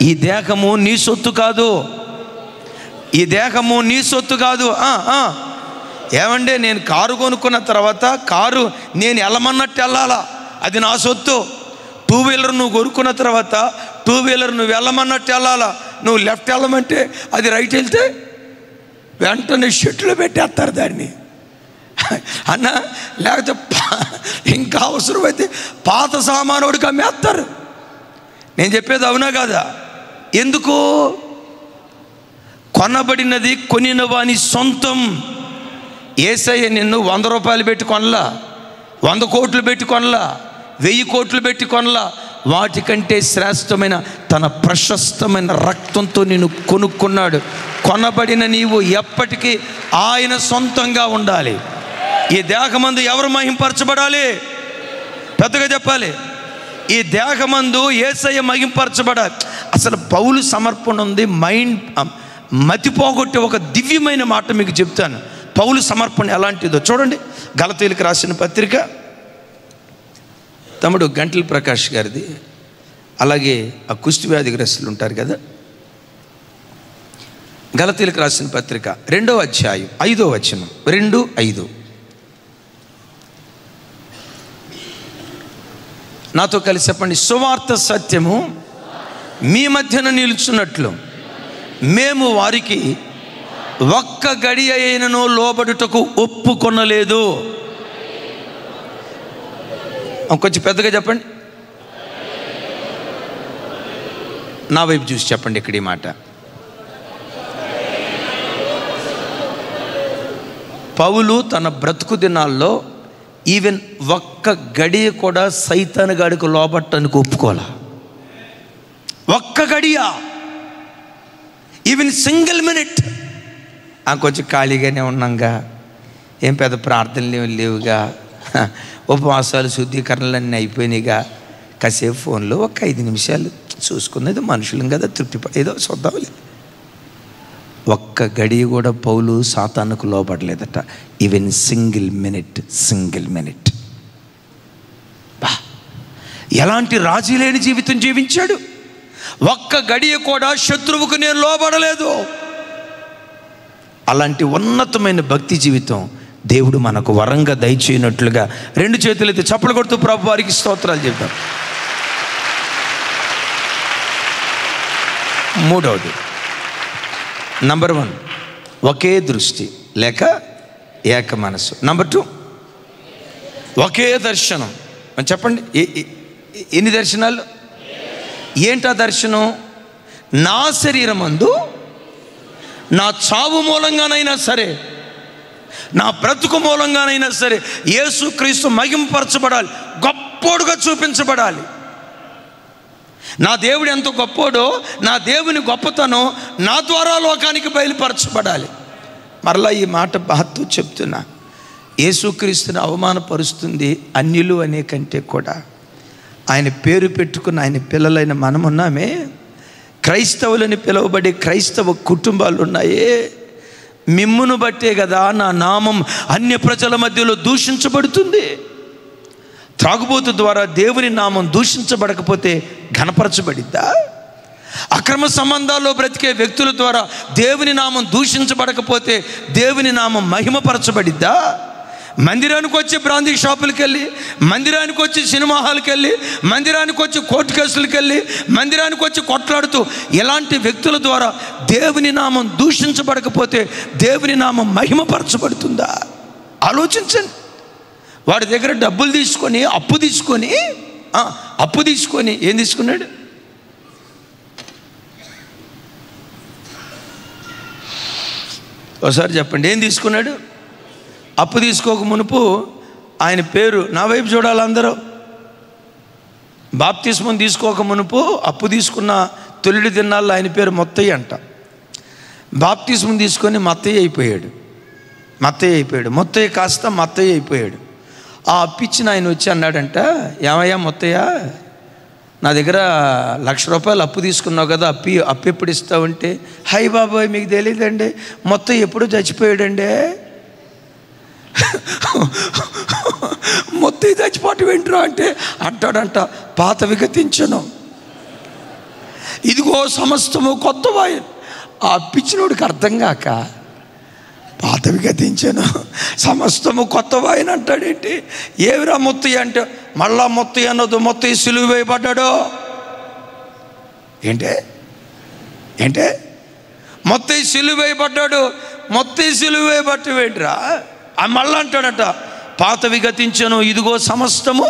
ఈ దేహము నీ సొత్తు కాదు, ఈ దేహము నీ సొత్తు కాదు. ఏమంటే నేను కారు కొనుక్కున్న తర్వాత కారు నేను వెళ్ళమన్నట్టు వెళ్ళాలా, అది నా సొత్తు. టూ వీలర్ నువ్వు కొనుక్కున్న తర్వాత టూ వీలర్ నువ్వు వెళ్ళమన్నట్టు వెళ్ళాలా. నువ్వు లెఫ్ట్ వెళ్ళమంటే అది రైట్ వెళ్తే వెంటనే షెట్లో పెట్టేస్తారు దాన్ని అన్న. లేకపోతే ఇంకా అవసరమైతే పాత సామానుడికి అమ్మేస్తారు. నేను చెప్పేది అవునా కాదా? ఎందుకు? కొనబడినది కొనిన వాని సొంతం. యేసయ్య నిన్ను 100 రూపాయలు పెట్టి కొనలా, 100 కోట్లు పెట్టి కొనలా, 1000 కోట్లు పెట్టి కొనలా. వాటికంటే శ్రేష్టమైన తన ప్రశస్తమైన రక్తంతో నిన్ను కొనుక్కున్నాడు. కొనబడిన నీవు ఎప్పటికీ ఆయన సొంతంగా ఉండాలి. ఈ దేహమందు ఎవరు మహింపరచబడాలి? పెద్దగా చెప్పాలి. ఈ దేహమందు యేసయ్య మహింపరచబడాలి. అసలు పౌలు సమర్పణ ఉంది. మతిపోగొట్టే ఒక దివ్యమైన మాట మీకు చెప్తాను. పౌలు సమర్పణ ఎలాంటిదో చూడండి. గలతీయులకు రాసిన పత్రిక, తమ్ముడు గంటల ప్రకాష్ గారిది, అలాగే ఆ కుష్టి వ్యాధిగ్రస్తులు ఉంటారు కదా. గలతీయులకు రాసిన పత్రిక 2వ అధ్యాయం 5వ వచనం, 2:5. నాతో కలిసి చెప్పండి. సువార్త సత్యము మీ మధ్యన నిలుచున్నట్లు మేము వారికి ఒక్క గడియ అయినను లోబడుటకు ఒప్పుకొనలేదు. కొంచెం పెద్దగా చెప్పండి, నా వైపు చూసి చెప్పండి. ఇక్కడ ఈ మాట పౌలు తన బ్రతుకు దినాల్లో ఈవెన్ ఒక్క గడియ కూడా సైతాను గాడికి లోబట్టడానికి ఒప్పుకోలా. ఒక్క గడియ, ఈవెన్ సింగిల్ మినిట్. కొంచెం ఖాళీగానే ఉన్నాంగా, ఏం పెద్ద ప్రార్థనలు లేవుగా, ఉపవాసాలు శుద్ధీకరణలన్నీ అయిపోయినాయిగా, కాసేపు ఫోన్లో ఒక 5 నిమిషాలు చూసుకున్నది, మనుషులం కదా, తృప్తిపడేదో చూద్దాంలే. ఒక్క గడియ కూడా పౌలు సాతానుకు లోపడలేదట. Even single minute. ఎలాంటి రాజీ లేని జీవితం జీవించాడు. ఒక్క గడియ కూడా శత్రువుకు నేను లోబడలేదు. అలాంటి ఉన్నతమైన భక్తి జీవితం దేవుడు మనకు వరంగా దయచేయనట్లుగా 2 చేతులైతే చప్పలు కొడుతూ ప్రభు వారికి స్తోత్రాలు చెప్తాం. 3వది, నంబర్ 1 ఒకే దృష్టి లేక ఏక మనసు. నంబర్ 2 ఒకే దర్శనం. చెప్పండి, ఎన్ని దర్శనాలు? ఏంటా దర్శనం? నా శరీరమందు నా చావు మూలంగానైనా సరే, నా బ్రతుకు మూలంగానైనా సరే యేసుక్రీస్తు మహింపరచబడాలి, గొప్పోడుగా చూపించబడాలి. నా దేవుడు ఎంత గొప్పోడో, నా దేవుని గొప్పతనం నా ద్వారా లోకానికి బయలుపరచబడాలి. మరలా ఈ మాట బాధతో చెప్తున్నా, యేసుక్రీస్తుని అవమానపరుస్తుంది అన్యులు అనే కంటే కూడా ఆయన పేరు పెట్టుకున్న ఆయన పిల్లలైన మనమున్నామే, క్రైస్తవులని పిలువబడే క్రైస్తవ కుటుంబాలు ఉన్నాయే, మిమ్మును బట్టే కదా నా నామం అన్య ప్రజల మధ్యలో దూషించబడుతుంది. త్రాగుబోతు ద్వారా దేవుని నామం దూషించబడకపోతే ఘనపరచబడిద్దా? అక్రమ సంబంధాల్లో బ్రతికే వ్యక్తుల ద్వారా దేవుని నామం దూషించబడకపోతే దేవుని నామం మహిమపరచబడిద్దా? మందిరానికి వచ్చి బ్రాందీ షాపులకి వెళ్ళి, మందిరానికి వచ్చి సినిమా హాల్కి వెళ్ళి, మందిరానికి వచ్చి కోర్టు కేసులకి వెళ్ళి, మందిరానికి వచ్చి కొట్లాడుతూ ఇలాంటి వ్యక్తుల ద్వారా దేవుని నామం దూషించబడకపోతే దేవుని నామం మహిమపరచబడుతుందా? ఆలోచించండి. వాడి దగ్గర డబ్బులు తీసుకొని అప్పు తీసుకొని ఏం తీసుకున్నాడు? ఒకసారి చెప్పండి, ఏం తీసుకున్నాడు? అప్పు తీసుకోక మునుపు ఆయన పేరు, నా వైపు చూడాలి అందరూ, బాప్తిస్మం తీసుకోక మునుపు అప్పు తీసుకున్న తొలిడి దినాల్లో ఆయన పేరు మొత్తయ్య అంట. బాప్తిస్మం తీసుకొని మత్తయ్య అయిపోయాడు. మొత్తయ్య కాస్త మత్తయ్య అయిపోయాడు. ఆ అప్పిచ్చిన ఆయన వచ్చి అన్నాడంట, ఏమయ్యా మొత్తయ్య, నా దగ్గర ₹1,00,000 అప్పు తీసుకున్నావు కదా, అప్పు ఎప్పుడు ఇస్తావంటే, హై బాబాయ్ మీకు తెలియదండి, మొత్తం ఎప్పుడు చచ్చిపోయాడండి. మొత్తం చచ్చిపోవటం ఏంట్రా అంటే అంటాడంట, పాతవి గతించను, ఇదిగో సమస్తము కొత్తవాయి. ఆ అప్పిచ్చినోడికి అర్థం కాక పాతవి గతించాను, సమస్తము కొత్తవాయని అంటాడేంటి? ఏవిరా మొత్తయ్య అంటే, మళ్ళా మొత్తయ్య అన్నది, మొత్తయ్య సిలువ వేయబడ్డాడు. ఏంటే మొత్తయ్య సిలువ వేయబడ్డాడు. మొత్తయ్య సిలువ వేయబట్టవేంట్రా? మళ్ళా అంటాడట, పాతవి గతించను, ఇదిగో సమస్తము.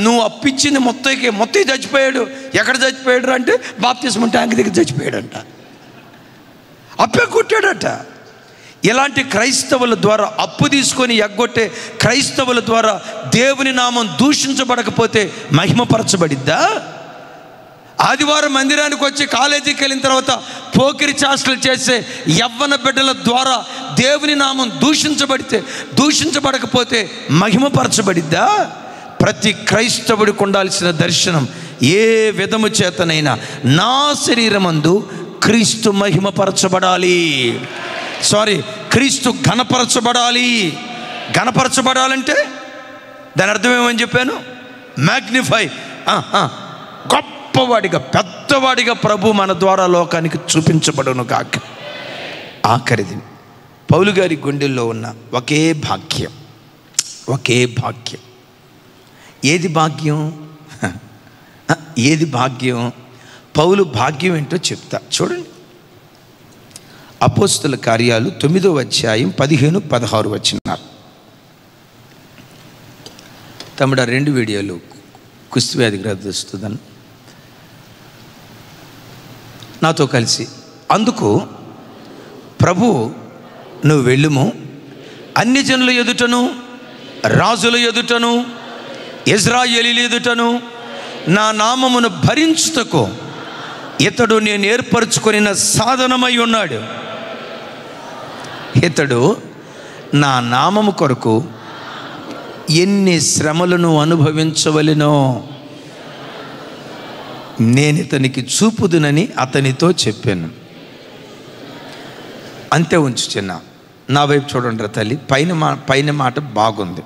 నువ్వు అప్పిచ్చింది మొత్తయ్య చచ్చిపోయాడు. ఎక్కడ చచ్చిపోయాడు అంటే బాప్తిస్మం ట్యాంక్ దగ్గర చచ్చిపోయాడంట. అప్పే కొట్టాడట. ఇలాంటి క్రైస్తవుల ద్వారా, అప్పు తీసుకొని ఎగ్గొట్టే క్రైస్తవుల ద్వారా దేవుని నామం దూషించబడకపోతే మహిమపరచబడిద్దా? ఆదివారం మందిరానికి వచ్చి కాలేజీకి వెళ్ళిన తర్వాత పోకిరి చాష్టలు చేసే యవ్వన బిడ్డల ద్వారా దేవుని నామం దూషించబడకపోతే మహిమపరచబడిద్దా? ప్రతి క్రైస్తవుడికి ఉండాల్సిన దర్శనం, ఏ విధము చేతనైనా నా శరీరమందు క్రీస్తు మహిమపరచబడాలి, క్రీస్తు ఘనపరచబడాలంటే దాని అర్థం ఏమని చెప్పాను? మ్యాగ్నిఫై, గొప్పవాడిగా పెద్దవాడిగా ప్రభు మన ద్వారా లోకానికి చూపించబడును కాక. ఆఖరిది పౌలు గారి గుండెల్లో ఉన్న ఒకే భాగ్యం. ఏది భాగ్యం? పౌలు భాగ్యం ఏంటో చెప్తా చూడండి. అపోస్తుల కార్యాలు 9వ అధ్యాయం 15-16 వచనాలు. తమ్ముడు 2 వీడియోలు కుష్ఠవ్యాధి గ్రస్తుదని నాతో కలిసి, అందుకు ప్రభు నువ్వు వెళ్ళుము, అన్ని జనుల ఎదుటను రాజుల ఎదుటను ఇశ్రాయేలీయుల ఎదుటను నా నామమును భరించుటకు ఇతడు నేను ఏర్పరచుకొనిన సాధనమై ఉన్నాడు. ఇతడు నా నామము కొరకు ఎన్ని శ్రమలను అనుభవించవలెనో నేను ఇతనికి చూపుదునని అతనితో చెప్పాను. అంతే ఉంచుచున్న నా వైపు చూడండి తల్లి. పైన మాట బాగుంది.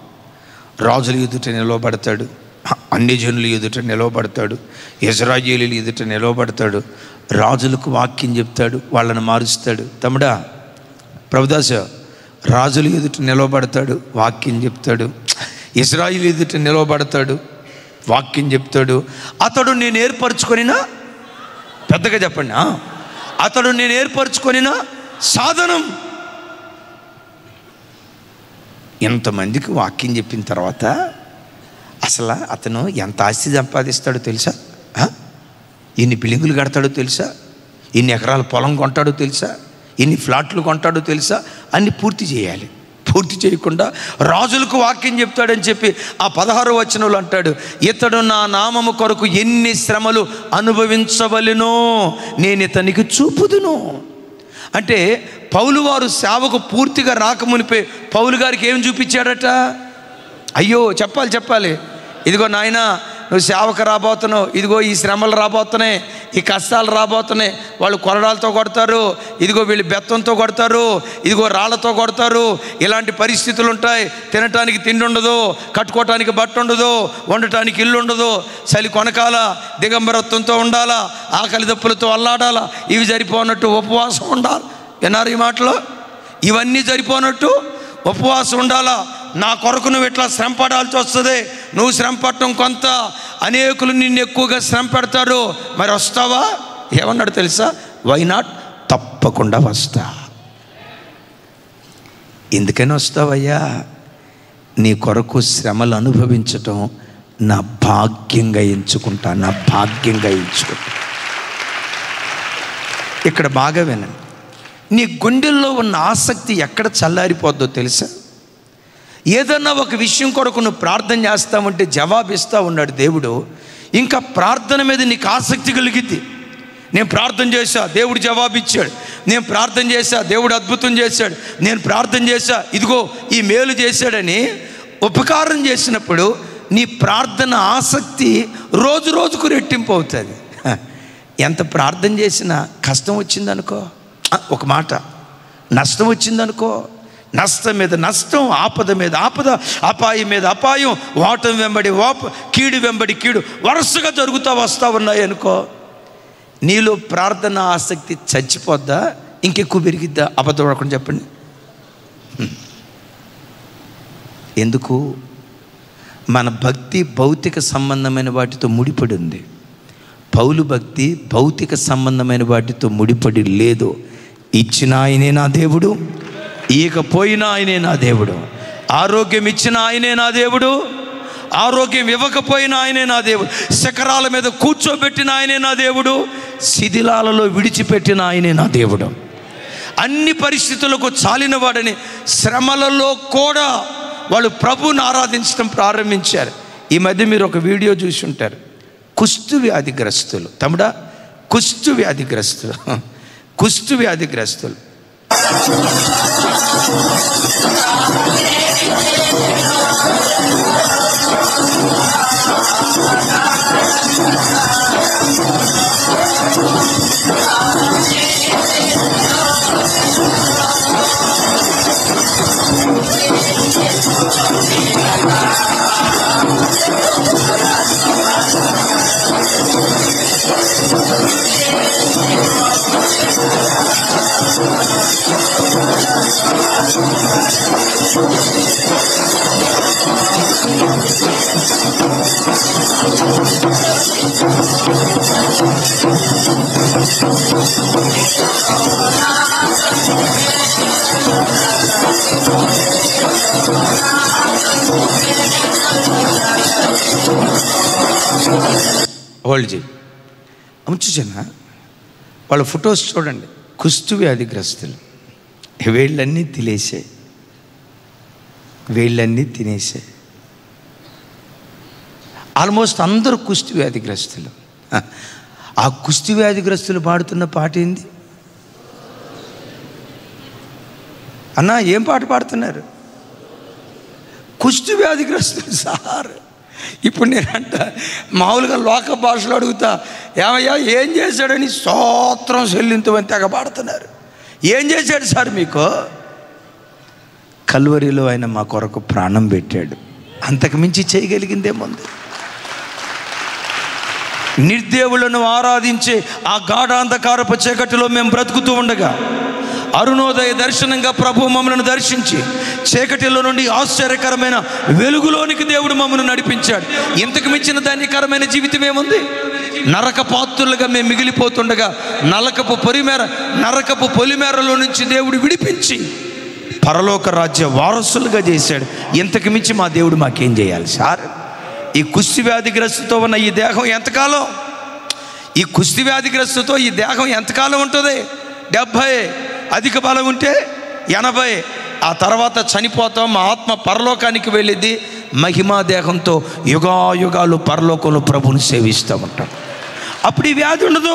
రాజుల ఎదుట నిలవబడతాడు, అన్ని జనుల ఎదుట నిలవబడతాడు, ఇశ్రాయేలీయుల ఎదుట నిలవబడతాడు, రాజులకు వాక్యం చెప్తాడు, వాళ్ళని మారుస్తాడు. తమ్ముడా ప్రభుదాస, రాజుల ఎదుట నిలవబడతాడు, వాక్యం చెప్తాడు, ఇశ్రాయేలు ఎదుట నిలవబడతాడు, వాక్యం చెప్తాడు. అతడు నేను ఏర్పరచుకొనిన, పెద్దగా చెప్పండి, అతడు నేను ఏర్పరచుకొనిన సాధనం. ఎంతమందికి వాక్యం చెప్పిన తర్వాత అసలు అతను ఎంత ఆస్తి సంపాదిస్తాడో తెలుసా? ఎన్ని బిల్డింగులు కడతాడో తెలుసా? ఎన్ని ఎకరాల పొలం కొంటాడో తెలుసా? ఎన్ని ఫ్లాట్లు కొంటాడో తెలుసా? అన్ని పూర్తి చేయాలి. పూర్తి చేయకుండా రాజులకు వాక్యం చెప్తాడని చెప్పి ఆ 16వ వచనంలో అంటాడు, ఇతడు నా నామము కొరకు ఎన్ని శ్రమలు అనుభవించవలెనో నేను ఇతనికి చూపుదును. అంటే పౌలు వారు సేవకు పూర్తిగా రాకమునిపే పౌలు గారికి ఏం చూపించాడట? అయ్యో చెప్పాలి, ఇదిగో నాయన నువ్వు సేవకు రాబోతున్నావు, ఇదిగో ఈ శ్రమలు రాబోతున్నాయి, ఈ కష్టాలు రాబోతున్నాయి, వాళ్ళు కొరడాలతో కొడతారు, ఇదిగో వీళ్ళు బెత్తంతో కొడతారు, ఇదిగో రాళ్లతో కొడతారు, ఇలాంటి పరిస్థితులు ఉంటాయి, తినటానికి తిండి ఉండదు, కట్టుకోవటానికి బట్ట ఉండదు, వండటానికి ఇల్లు ఉండదు, చలి కొనకాల, దిగంబరత్వంతో ఉండాలా, ఆకలి దప్పులతో అల్లాడాలా, ఇవి సరిపోనట్టు ఉపవాసం ఉండాలి. విన్నారు ఈ మాటలో? ఇవన్నీ సరిపోనట్టు ఉపవాసం ఉండాలా. నా కొరకు నువ్వు ఇట్లా శ్రమ పడాల్సి వస్తుంది, నువ్వు శ్రమ పడటం కొంత, అనేకులు నిన్ను ఎక్కువగా శ్రమ పెడతారు, మరి వస్తావా? ఏమన్నాడు తెలుసా? వై నాట్, తప్పకుండా వస్తా. ఎందుకని వస్తావయ్యా? నీ కొరకు శ్రమలు అనుభవించటం నా భాగ్యంగా ఎంచుకుంటా, నా భాగ్యంగా ఎంచుకుంటా. ఇక్కడ బాగా వినండి, నీ గుండెల్లో ఉన్న ఆసక్తి ఎక్కడ చల్లారిపోద్దో తెలుసా? ఏదన్నా ఒక విషయం కొరకు నువ్వు ప్రార్థన చేస్తామంటే జవాబిస్తూ ఉన్నాడు దేవుడు. ఇంకా ప్రార్థన మీద నీకు ఆసక్తి కలిగిద్ది. నేను ప్రార్థన చేశా, దేవుడు జవాబిచ్చాడు, నేను ప్రార్థన చేశా, దేవుడు అద్భుతం చేశాడు, నేను ప్రార్థన చేశా, ఇదిగో ఈ మేలు చేశాడని ఉపకారం చేసినప్పుడు నీ ప్రార్థన ఆసక్తి రోజు రోజుకు రెట్టింపు అవుతుంది. ఎంత ప్రార్థన చేసినా కష్టం వచ్చిందనుకో, ఒక మాట, నష్టం వచ్చిందనుకో, నష్టం మీద నష్టం, ఆపద మీద ఆపద, అపాయం మీద అపాయం, ఓటం వెంబడి కీడు వెంబడి కీడు వరుసగా జరుగుతూ వస్తూ ఉన్నాయి అనుకో, నీలో ప్రార్థన ఆసక్తి చచ్చిపోద్దా, ఇంకెక్కువ పెరిగిద్దా? అబద్ధం పడకుండా చెప్పండి. ఎందుకు? మన భక్తి భౌతిక సంబంధమైన వాటితో ముడిపడి ఉంది. పౌలు భక్తి భౌతిక సంబంధమైన వాటితో ముడిపడి లేదు. ఇచ్చిన ఆయనే నా దేవుడు, ఇకపోయినా ఆయనే నా దేవుడు, ఆరోగ్యం ఇచ్చిన ఆయనే నా దేవుడు, ఆరోగ్యం ఇవ్వకపోయినా ఆయనే నా దేవుడు, శిఖరాల మీద కూర్చోబెట్టిన ఆయనే నా దేవుడు, శిథిలాలలో విడిచిపెట్టిన ఆయనే నా దేవుడు. అన్ని పరిస్థితులకు చాలినవాడని శ్రమలలో కూడా వాళ్ళు ప్రభువుని ఆరాధించడం ప్రారంభించారు. ఈ మధ్య మీరు ఒక వీడియో చూసి ఉంటారు, కుష్టు వ్యాధిగ్రస్తులు. తమ్ముడా, కుష్టు వ్యాధిగ్రస్తులు, కుష్టు వ్యాధిగ్రస్తులు. హోల్డ్ చేయి, చూసానా? వాళ్ళ ఫొటోస్ చూడండి, కుష్టు వ్యాధిగ్రస్తులు, వేళ్ళన్నీ తినేసాయి, వేళ్ళన్నీ తినేసాయి. ఆల్మోస్ట్ అందరూ కుష్టు వ్యాధిగ్రస్తులు. ఆ కుష్టు వ్యాధిగ్రస్తులు పాడుతున్న పాట ఏంది అన్నా? ఏం పాట పాడుతున్నారు? కుష్టు వ్యాధిగ్రస్తులు సార్. ఇప్పుడు నేనంట మామూలుగా లోక భాషలో అడుగుతా, ఏమయ్యా ఏం చేశాడని స్తోత్రం చెల్లించమని తెగ పాడుతున్నారు. ఏం చేశాడు సార్ మీకు? కల్వరిలో ఆయన మా కొరకు ప్రాణం పెట్టాడు, అంతకు మించి చేయగలిగిందేముంది? నిర్దేవులను ఆరాధించే ఆ గాఢాంధకారపు చీకటిలో మేము బ్రతుకుతూ ఉండగా అరుణోదయ దర్శనంగా ప్రభు మమ్మల్ని దర్శించి చీకటిలో నుండి ఆశ్చర్యకరమైన వెలుగులోనికి దేవుడు మమ్మల్ని నడిపించాడు. ఇంతకు మించిన ధన్యకరమైన జీవితం ఏముంది? నరక పాత్రులుగా మేము మిగిలిపోతుండగా నరకపు పొలిమేరలో నుంచి దేవుడు విడిపించి పరలోక రాజ్య వారసులుగా చేశాడు. ఇంతకు మించి మా దేవుడు మాకేం చేయాలి సార్? ఈ కుష్టి వ్యాధిగ్రస్తుతో ఉన్న ఈ దేహం ఎంతకాలం? ఈ కుష్టి వ్యాధిగ్రస్తుతో ఈ దేహం ఎంతకాలం ఉంటుంది? 70, అధిక బలం ఉంటే 80. ఆ తర్వాత చనిపోతాం, మా ఆత్మ పరలోకానికి వెళ్ళిద్ది. మహిమా దేహంతో యుగాయుగాలు పరలోకంలో ప్రభుని సేవిస్తూ ఉంటాం. అప్పుడు ఈ వ్యాధి ఉండదు.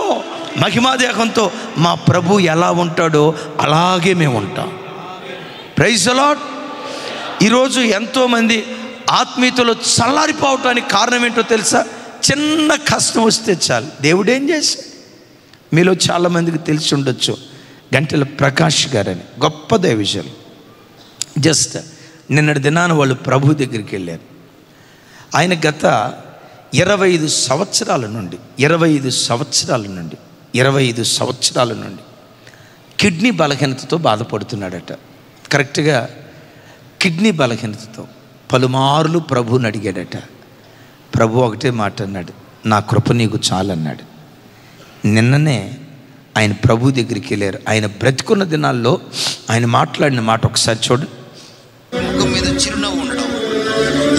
మహిమా దేహంతో మా ప్రభు ఎలా ఉంటాడో అలాగే మేము ఉంటాం. Praise the Lord. ఈరోజు ఎంతోమంది ఆత్మీయతలో చల్లారిపోవటానికి కారణం ఏంటో తెలుసా? చిన్న కష్టం వస్తే చాలు దేవుడు ఏం చేశాడు. మీలో చాలామందికి తెలిసి ఉండొచ్చు, గంటెల ప్రకాష్ గారని గొప్ప దైవజనులు. జస్ట్ నిన్నటి దినాన వాళ్ళు ప్రభు దగ్గరికి వెళ్ళారు. ఆయన గత 25 సంవత్సరాల నుండి కిడ్నీ బలహీనతతో బాధపడుతున్నాడట. కరెక్ట్గా కిడ్నీ బలహీనతతో పలుమార్లు ప్రభువుని అడిగాడట. ప్రభు ఒకటే మాట అన్నాడు, నా కృప నీకు చాలన్నాడు. నిన్ననే ఆయన ప్రభు దగ్గరికి వెళ్ళారు. ఆయన బ్రతికున్న దినాల్లో ఆయన మాట్లాడిన మాట ఒకసారి చూడండి. ముఖం మీద చిరునవ్వు ఉండడం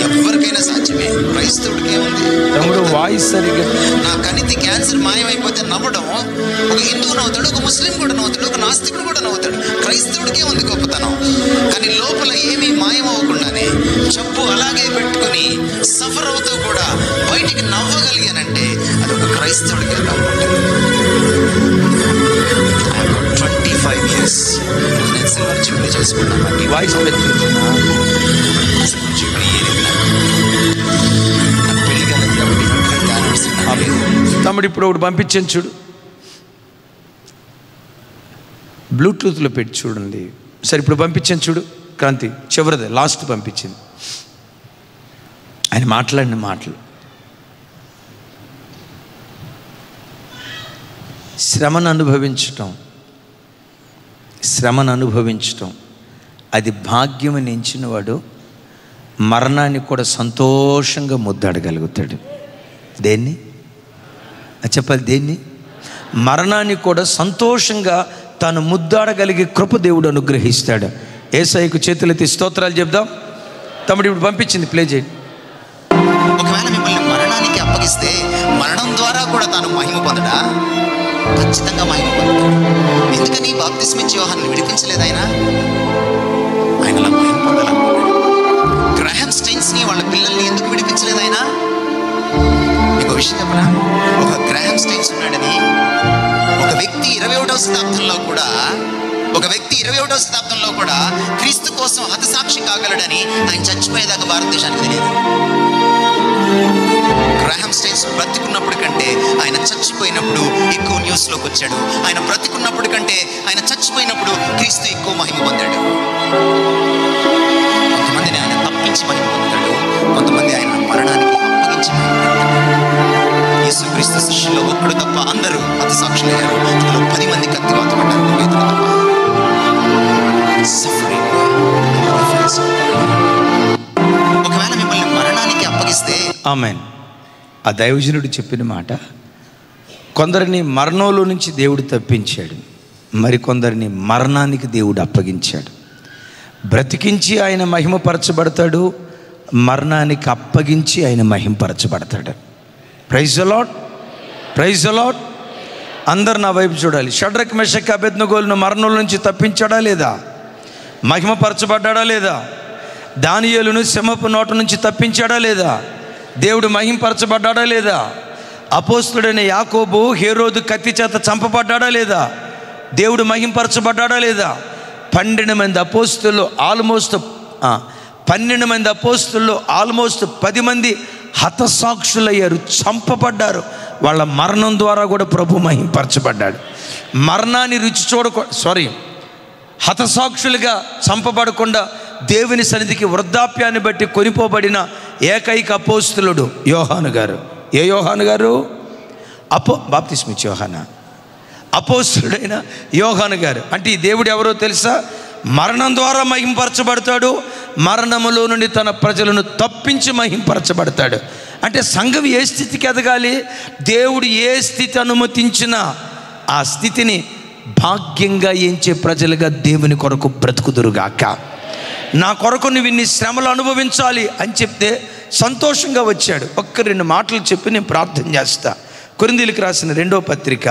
ఎవరికైనా సాధ్యమే, క్రైస్తవుడికి ఏముంది? తమ్ముడు వాయిస్ సరిగ్గా. నా కణితి క్యాన్సర్ మాయమైపోతే నవ్వడం ఒక హిందువు నవ్వుతాడు, ఒక ముస్లిం కూడా నవ్వుతాడు, ఒక నాస్తికుడు కూడా నవ్వుతాడు. క్రైస్తవుడికే ఉంది గొప్పతనం. కానీ లోపల ఏమీ మాయమవ్వకుండానే చెప్పు అలాగే పెట్టుకుని సఫర్ అవుతూ కూడా బయటికి నవ్వగలిగానంటే అది ఒక క్రైస్తవుడికి నవ్వుంటుంది. 25 years నేను సిల్వర్ జూబ్లీ చేసుకున్నాను. వాయిస్ పెట్టుకుంటున్నా. సిల్వర్ జూబ్లీ నా పెళ్లి కాలేదు కాబట్టి తమ్ముడు ఇప్పుడు ఒకటి పంపించాను చూడు, బ్లూటూత్లో పెట్టి చూడండి. సరే ఇప్పుడు పంపించాను చూడు క్రాంతి, చివరిదే లాస్ట్ పంపించింది. ఆయన మాట్లాడిన మాటలు, శ్రమను అనుభవించటం అది భాగ్యమని ఎంచినవాడు మరణాన్ని కూడా సంతోషంగా ముద్దాడగలుగుతాడు. దేన్ని చెప్పాలి? దేన్ని? మరణాన్ని కూడా సంతోషంగా తాను ముద్దాడగలిగే కృప దేవుడు అనుగ్రహిస్తాడు. యేసయ్యకు చేతులెత్తి స్తోత్రాలు చెప్దాం. తమ్ముడు ఇప్పుడు పంపించింది, ప్లే చేయండి. ఒకవేళ మిమ్మల్ని మరణానికి అప్పగిస్తే మరణం ద్వారా కూడా తాను మహిమ పొందడా? ఖచ్చితంగా మహిమ పొందుతాడు. ఎందుకని బాప్తిస్మిచ్చే యోహాన్ని విడిపించలేదు ఆయన? ఆయనలా మహిమ పొందాలనుకున్నాడు. గ్రాహం స్టైన్స్ని వాళ్ళ పిల్లల్ని ఎందుకు విడిపించలేదు ఆయన? మీకు విషయం చెప్పనా? ఒక గ్రాహం స్టైన్స్ ఉన్నాడని ఒక వ్యక్తి 21వ శతాబ్దంలో కూడా క్రీస్తు కోసం హతసాక్షి కాగలడని ఆయన చచ్చిపోయేదాకా భారతదేశానికి తెలియదు. గ్రాహం స్టైన్స్ బ్రతికున్నప్పుడు కంటే ఆయన చచ్చిపోయినప్పుడు ఎక్కువ న్యూస్లోకి వచ్చాడు. ఆయన బ్రతికున్నప్పుడు కంటే ఆయన చచ్చిపోయినప్పుడు క్రీస్తు ఎక్కువ మహిమ పొందాడు. కొంతమందిని ఆయన తప్పించి మహిమ పొందాడు, కొంతమంది ఆయన మరణానికి అప్పగించి మహిమ పొందాడు. యేసుక్రీస్తు శిష్యుల్లో ఒక్కడు తప్ప అందరూ హతసాక్షులయ్యారు. అందులో 10 మంది కత్తివాత పడ్డారు. ఒకవేళ మిమ్మల్ని మరణానికి అప్పగిస్తే ఆమేన్. ఆ దైవజనుడు చెప్పిన మాట, కొందరిని మరణంలో నుంచి దేవుడు తప్పించాడు, మరికొందరిని మరణానికి దేవుడు అప్పగించాడు. బ్రతికించి ఆయన మహిమపరచబడతాడు, మరణానికి అప్పగించి ఆయన మహిమపరచబడతాడు. Praise the Lord, praise the Lord. అందరు నా వైపు చూడాలి. షడ్రక్ మెషక్ అబేద్నెగోలను మరణంలో నుంచి తప్పించాడా లేదా? మహిమపరచబడ్డాడా లేదా? దానియేలును సింహపు నోట నుంచి తప్పించాడా లేదా? దేవుడు మహిమపరచబడ్డాడా లేదా? అపోస్తుడైన యాకోబు హేరోదు కత్తి చేత చంపబడ్డాడా లేదా? దేవుడు మహిమపరచబడ్డాడా లేదా? 12 మంది అపోస్తుల్లో ఆల్మోస్ట్ 10 మంది హతసాక్షులయ్యారు, చంపబడ్డారు. వాళ్ళ మరణం ద్వారా కూడా ప్రభు మహిమపరచబడ్డాడు. మరణాన్ని రుచి హతసాక్షులుగా చంపబడకుండా దేవుని సన్నిధికి వృద్ధాప్యాన్ని బట్టి కొనిపోబడిన ఏకైక అపోస్తులుడు యోహాను గారు. ఏ యోహాను గారు? బాప్తిస్మిచ్చే యోహానా? అపోస్తులుడైన యోహాను గారు. అంటే ఈ దేవుడు ఎవరో తెలుసా? మరణం ద్వారా మహింపరచబడతాడు, మరణములో నుండి తన ప్రజలను తప్పించి మహింపరచబడతాడు. అంటే సంఘం ఏ స్థితికి ఎదగాలి? దేవుడు ఏ స్థితి అనుమతించినా ఆ స్థితిని భాగ్యంగా ఎంచే ప్రజలుగా దేవుని కొరకు బ్రతుకుదురుగాక. నా కొరకు నువ్వు ఇన్ని శ్రమలు అనుభవించాలి అని చెప్తే సంతోషంగా వచ్చాడు. 1-2 మాటలు చెప్పి నేను ప్రార్థన చేస్తా. కొరింథీయులకు రాసిన 2వ పత్రిక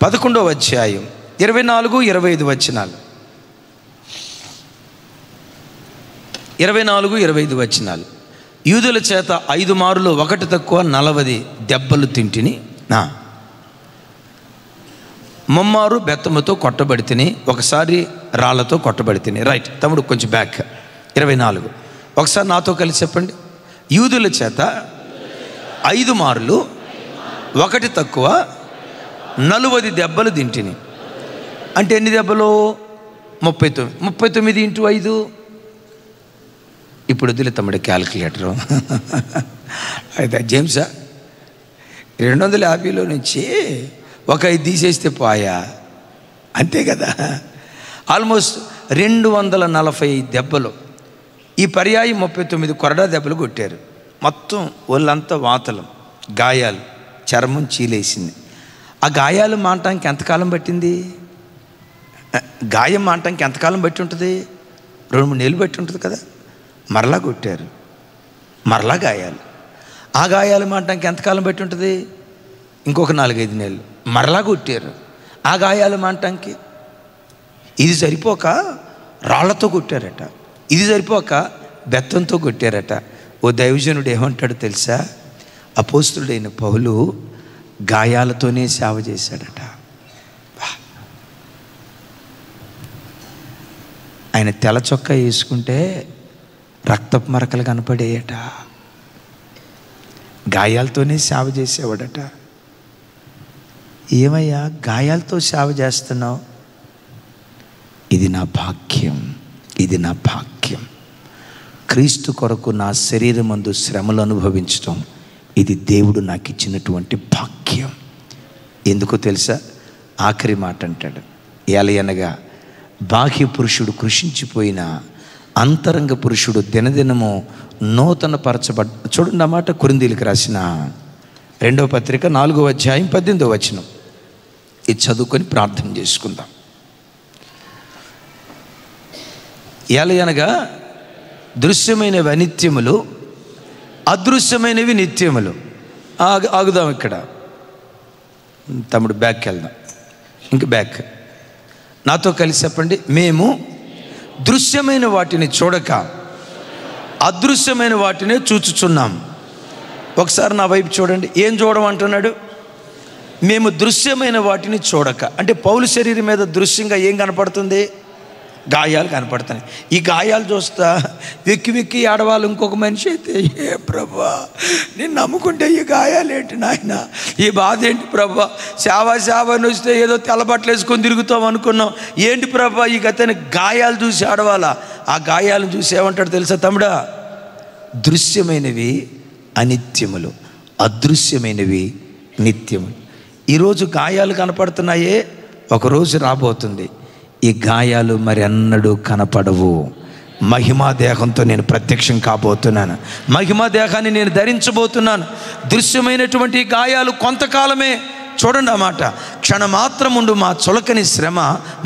11వ అధ్యాయం 24-25 వచనాలు. 24-25 వచనాలు. యూదుల చేత 5 మారులు 1 తక్కువ 40 దెబ్బలు తింటిని, ముమ్మారు బెత్తముతో కొట్టబడితిని, ఒకసారి రాళ్లతో కొట్టబడితిని. రైట్ తమ్ముడు, కొంచెం బ్యాక్. 24 ఒకసారి నాతో కలిసి చెప్పండి. యూదుల చేత 5 మార్లు 1 తక్కువ 40 దెబ్బలు తింటిని. అంటే ఎన్ని దెబ్బలు? 39. 39 ఇంటూ 5. ఇప్పుడు వదిలే తమ్ముడు క్యాలిక్యులేటరు. అయితే జేమ్సా 250లో నుంచి ఒక 5 తీసేస్తే పోయా, అంతే కదా. ఆల్మోస్ట్ 240 దెబ్బలు. ఈ పర్యాయం 39 కొరడా దెబ్బలు కొట్టారు. మొత్తం ఒళ్ళంతా వాతలు, గాయాలు, చర్మం చీలేసింది. ఆ గాయాలు మానటానికి ఎంతకాలం పట్టింది? గాయం మానటానికి ఎంతకాలం బట్టి ఉంటుంది? 2-3 నెలలు బట్టి ఉంటుంది కదా. మరలా కొట్టారు, మరలా గాయాలు. ఆ గాయాలు మానటానికి ఎంతకాలం బట్టి ఉంటుంది? ఇంకొక 4-5 నెలలు. మరలా కొట్టారు, ఆ గాయాలు మానటానికి. ఇది సరిపోక రాళ్లతో కొట్టారట, ఇది సరిపోక బెత్తంతో కొట్టారట. ఓ దైవజనుడు ఏమంటాడు తెలుసా? అపోస్తుడైన పౌలు గాయాలతోనే సేవ చేశాడట. ఆయన తెల్ల చొక్కా వేసుకుంటే రక్తపు మరకలు కనపడేయట. గాయాలతోనే సేవ చేసేవాడట. ఏమయ్యా గాయాలతో సేవ చేస్తున్నావు? ఇది నా భాగ్యం, ఇది నా భాగ్యం. క్రీస్తు కొరకు నా శరీరమందు శ్రమలు అనుభవించటం ఇది దేవుడు నాకు ఇచ్చినటువంటి భాగ్యం. ఎందుకో తెలుసా? ఆఖరి మాట అంటాడు, ఏలయనగా బాహ్య పురుషుడు కృషించిపోయిన అంతరంగ పురుషుడు దినదినము నూతన పరచబడ్డ. చూడండి అన్నమాట. కొరింథీయులకు రాసిన 2వ పత్రిక 4వ అధ్యాయం 18వ వచనం. ఇది చదువుకొని ప్రార్థన చేసుకుందాం. ఏలయనగా దృశ్యమైనవి అనిత్యములు, అదృశ్యమైనవి నిత్యములు. ఆగుదాం ఇక్కడ. తమ్ముడు బ్యాక్కి వెళ్దాం. ఇంక బ్యాక్ నాతో కలిసి చెప్పండి. మేము దృశ్యమైన వాటిని చూడక అదృశ్యమైన వాటినే చూచుచున్నాం. ఒకసారి నా వైపు చూడండి. ఏం చూడమంటున్నాడు? మేము దృశ్యమైన వాటిని చూడక. అంటే పౌలు శరీరం మీద దృశ్యంగా ఏం కనపడుతుంది? గాయాలు కనపడుతున్నాయి. ఈ గాయాలు చూస్తా వెక్కి వెక్కి ఆడవాళ్ళు ఇంకొక మనిషి అయితే, ఏ ప్రభా నేను నమ్ముకుంటే ఈ గాయాలు ఏంటి నాయన, ఈ బాధ ఏంటి ప్రభా, సేవని వస్తే ఏదో తెల్లబట్టలు వేసుకొని తిరుగుతాం అనుకున్నాం, ఏంటి ప్రభా ఈ గతని గాయాలు చూసి ఆడవాళ్ళ. ఆ గాయాలను చూసి ఏమంటాడు తెలుసా తమ్ముడా? దృశ్యమైనవి అనిత్యములు, అదృశ్యమైనవి నిత్యములు. ఈరోజు గాయాలు కనపడుతున్నాయే, ఒకరోజు రాబోతుంది ఈ గాయాలు మరి అన్నడూ కనపడవు. మహిమా దేహంతో నేను ప్రత్యక్షం కాబోతున్నాను, మహిమా దేహాన్ని నేను ధరించబోతున్నాను. దృశ్యమైనటువంటి గాయాలు కొంతకాలమే. చూడండి అన్నమాట. క్షణమాత్రముండు మా చులకని శ్రమ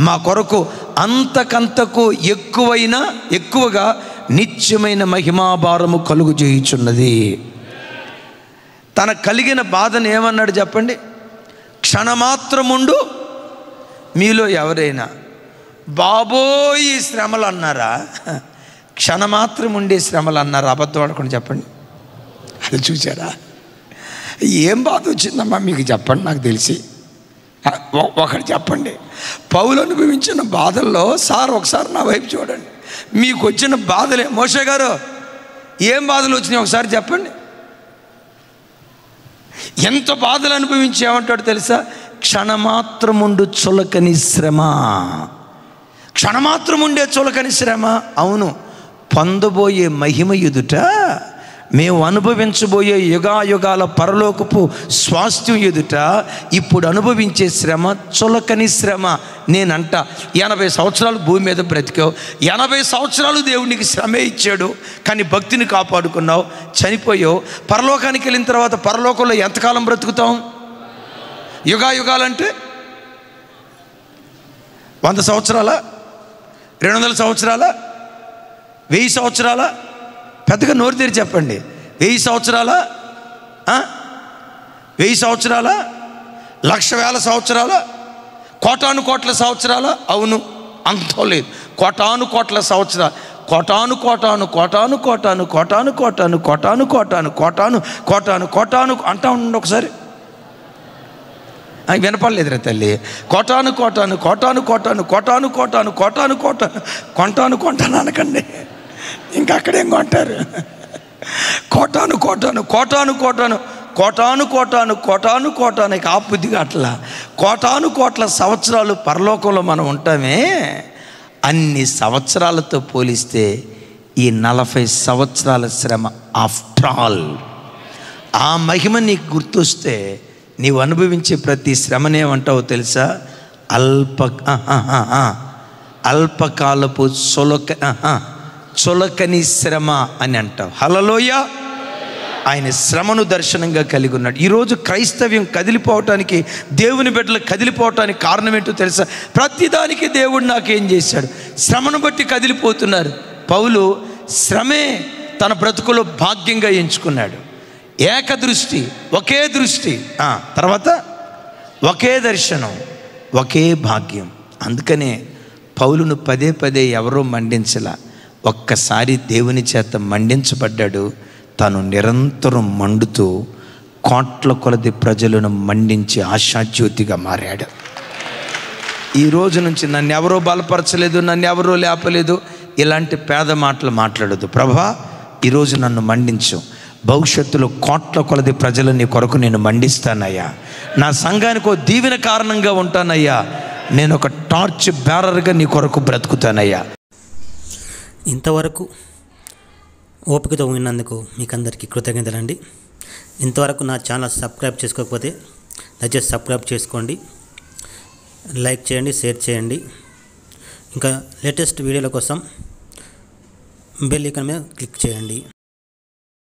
మా కొరకు అంతకంతకు ఎక్కువగా నిత్యమైన మహిమాభారము కలుగు చేయుచున్నది. తన కలిగిన బాధను ఏమన్నాడు చెప్పండి? క్షణమాత్రముండు. మీలో ఎవరైనా బాబోయ్ ఈ శ్రమలు అన్నారా? క్షణమాత్రం ఉండే శ్రమలు అన్నారా? అబద్ధం ఆడకుండా చెప్పండి. అది చూసారా? ఏం బాధ వచ్చిందమ్మా మీకు చెప్పండి, నాకు తెలిసి ఒకటి చెప్పండి. పౌలు అనుభవించిన బాధల్లో సార్ ఒకసారి నా వైపు చూడండి. మీకు వచ్చిన బాధలే. మోషే గారు ఏం బాధలు వచ్చినాయి ఒకసారి చెప్పండి. ఎంత బాధలు అనుభవించి ఏమంటాడు తెలుసా? క్షణమాత్రముండు చులకని శ్రమ. క్షణమాత్రం ఉండే చులకని శ్రమ. అవును, పొందబోయే మహిమ ఎదుట, మేము అనుభవించబోయే యుగాయుగాల పరలోకపు స్వాస్థ్యం ఎదుట ఇప్పుడు అనుభవించే శ్రమ చులకని శ్రమ. నేనంట 80 సంవత్సరాలు భూమి మీద బ్రతికావు, 80 సంవత్సరాలు దేవునికి శ్రమే ఇచ్చాడు, కానీ భక్తిని కాపాడుకున్నావు, చనిపోయావు. పరలోకానికి వెళ్ళిన తర్వాత పరలోకంలో ఎంతకాలం బ్రతుకుతాం? యుగాయుగాలంటే 100 సంవత్సరాల, 200 సంవత్సరాల, 1000 సంవత్సరాల? పెద్దగా నోరు తెరి చెప్పండి. 1000 సంవత్సరాల, 1000 సంవత్సరాల, 1,00,000 సంవత్సరాల, కోటాను కోట్ల సంవత్సరాల? అవును, అంతం లేదు. కోటాను కోట్ల సంవత్సరాలు. కోటాను కోటాను కోటాను కోటాను కోటాను కోటాను కోటాను కోటాను కోటాను కోటాను కోటాను అంటా ఉండండి ఒకసారి. వినపడలేదురా తల్లి. కోటాను కోటాను కోటాను కోటాను కోటాను కోటాను కోటాను కోటాను కొంటాను కొంటాను అనకండి, ఇంకా అక్కడేం కొంటారు. కోటాను కోటాను కోటాను కోటాను కోటాను ఆపుదిగా అట్లా కోట్ల సంవత్సరాలు పరలోకంలో మనం ఉంటామే, అన్ని సంవత్సరాలతో పోలిస్తే ఈ 40 సంవత్సరాల శ్రమ ఆఫ్టర్ ఆల్. ఆ మహిమ నీకు గుర్తొస్తే నీవు అనుభవించే ప్రతి శ్రమనేమంటావో తెలుసా? అల్పకాలపు చులకని శ్రమ అని అంటావు. హల్లెలూయా. ఆయన శ్రమను దర్శనంగా కలిగి ఉన్నాడు. ఈరోజు క్రైస్తవ్యం కదిలిపోవటానికి, దేవుని బిడ్డలు కదిలిపోవటానికి కారణం ఏంటో తెలుసా? ప్రతిదానికి దేవుడు నాకేం చేశాడు, శ్రమను బట్టి కదిలిపోతున్నారు. పౌలు శ్రమే తన బ్రతుకులో భాగ్యంగా ఎంచుకున్నాడు. ఏకదృష్టి, ఒకే దృష్టి, తర్వాత ఒకే దర్శనం, ఒకే భాగ్యం. అందుకనే పౌలును పదే ఎవరో మండించలా, ఒక్కసారి దేవుని చేత మండించబడ్డాడు. తను నిరంతరం మండుతూ కోట్ల కొలది ప్రజలను మండించి ఆశాజ్యోతిగా మారాడు. ఈ రోజు నుంచి నన్ను ఎవరో బలపరచలేదు, నన్ను ఎవరో లేపలేదు, ఇలాంటి పేద మాటలు మాట్లాడదు. ప్రభా, ఈరోజు నన్ను మండించు, భవిష్యత్తులో కోట్ల కొలది ప్రజలు నీ కొరకు నేను మండిస్తానయ్యా, నా సంఘానికి దీవెన కారణంగా ఉంటానయ్యా, నేను ఒక టార్చ్ బేరర్గా నీ కొరకు బ్రతుకుతానయ్యా. ఇంతవరకు ఓపికతో విన్నందుకు మీకు అందరికీ కృతజ్ఞతలండి. ఇంతవరకు నా ఛానల్ సబ్స్క్రైబ్ చేసుకోకపోతే దయచేసి సబ్స్క్రైబ్ చేసుకోండి, లైక్ చేయండి, షేర్ చేయండి. ఇంకా లేటెస్ట్ వీడియోల కోసం బెల్ ఐకాన్ మీద క్లిక్ చేయండి.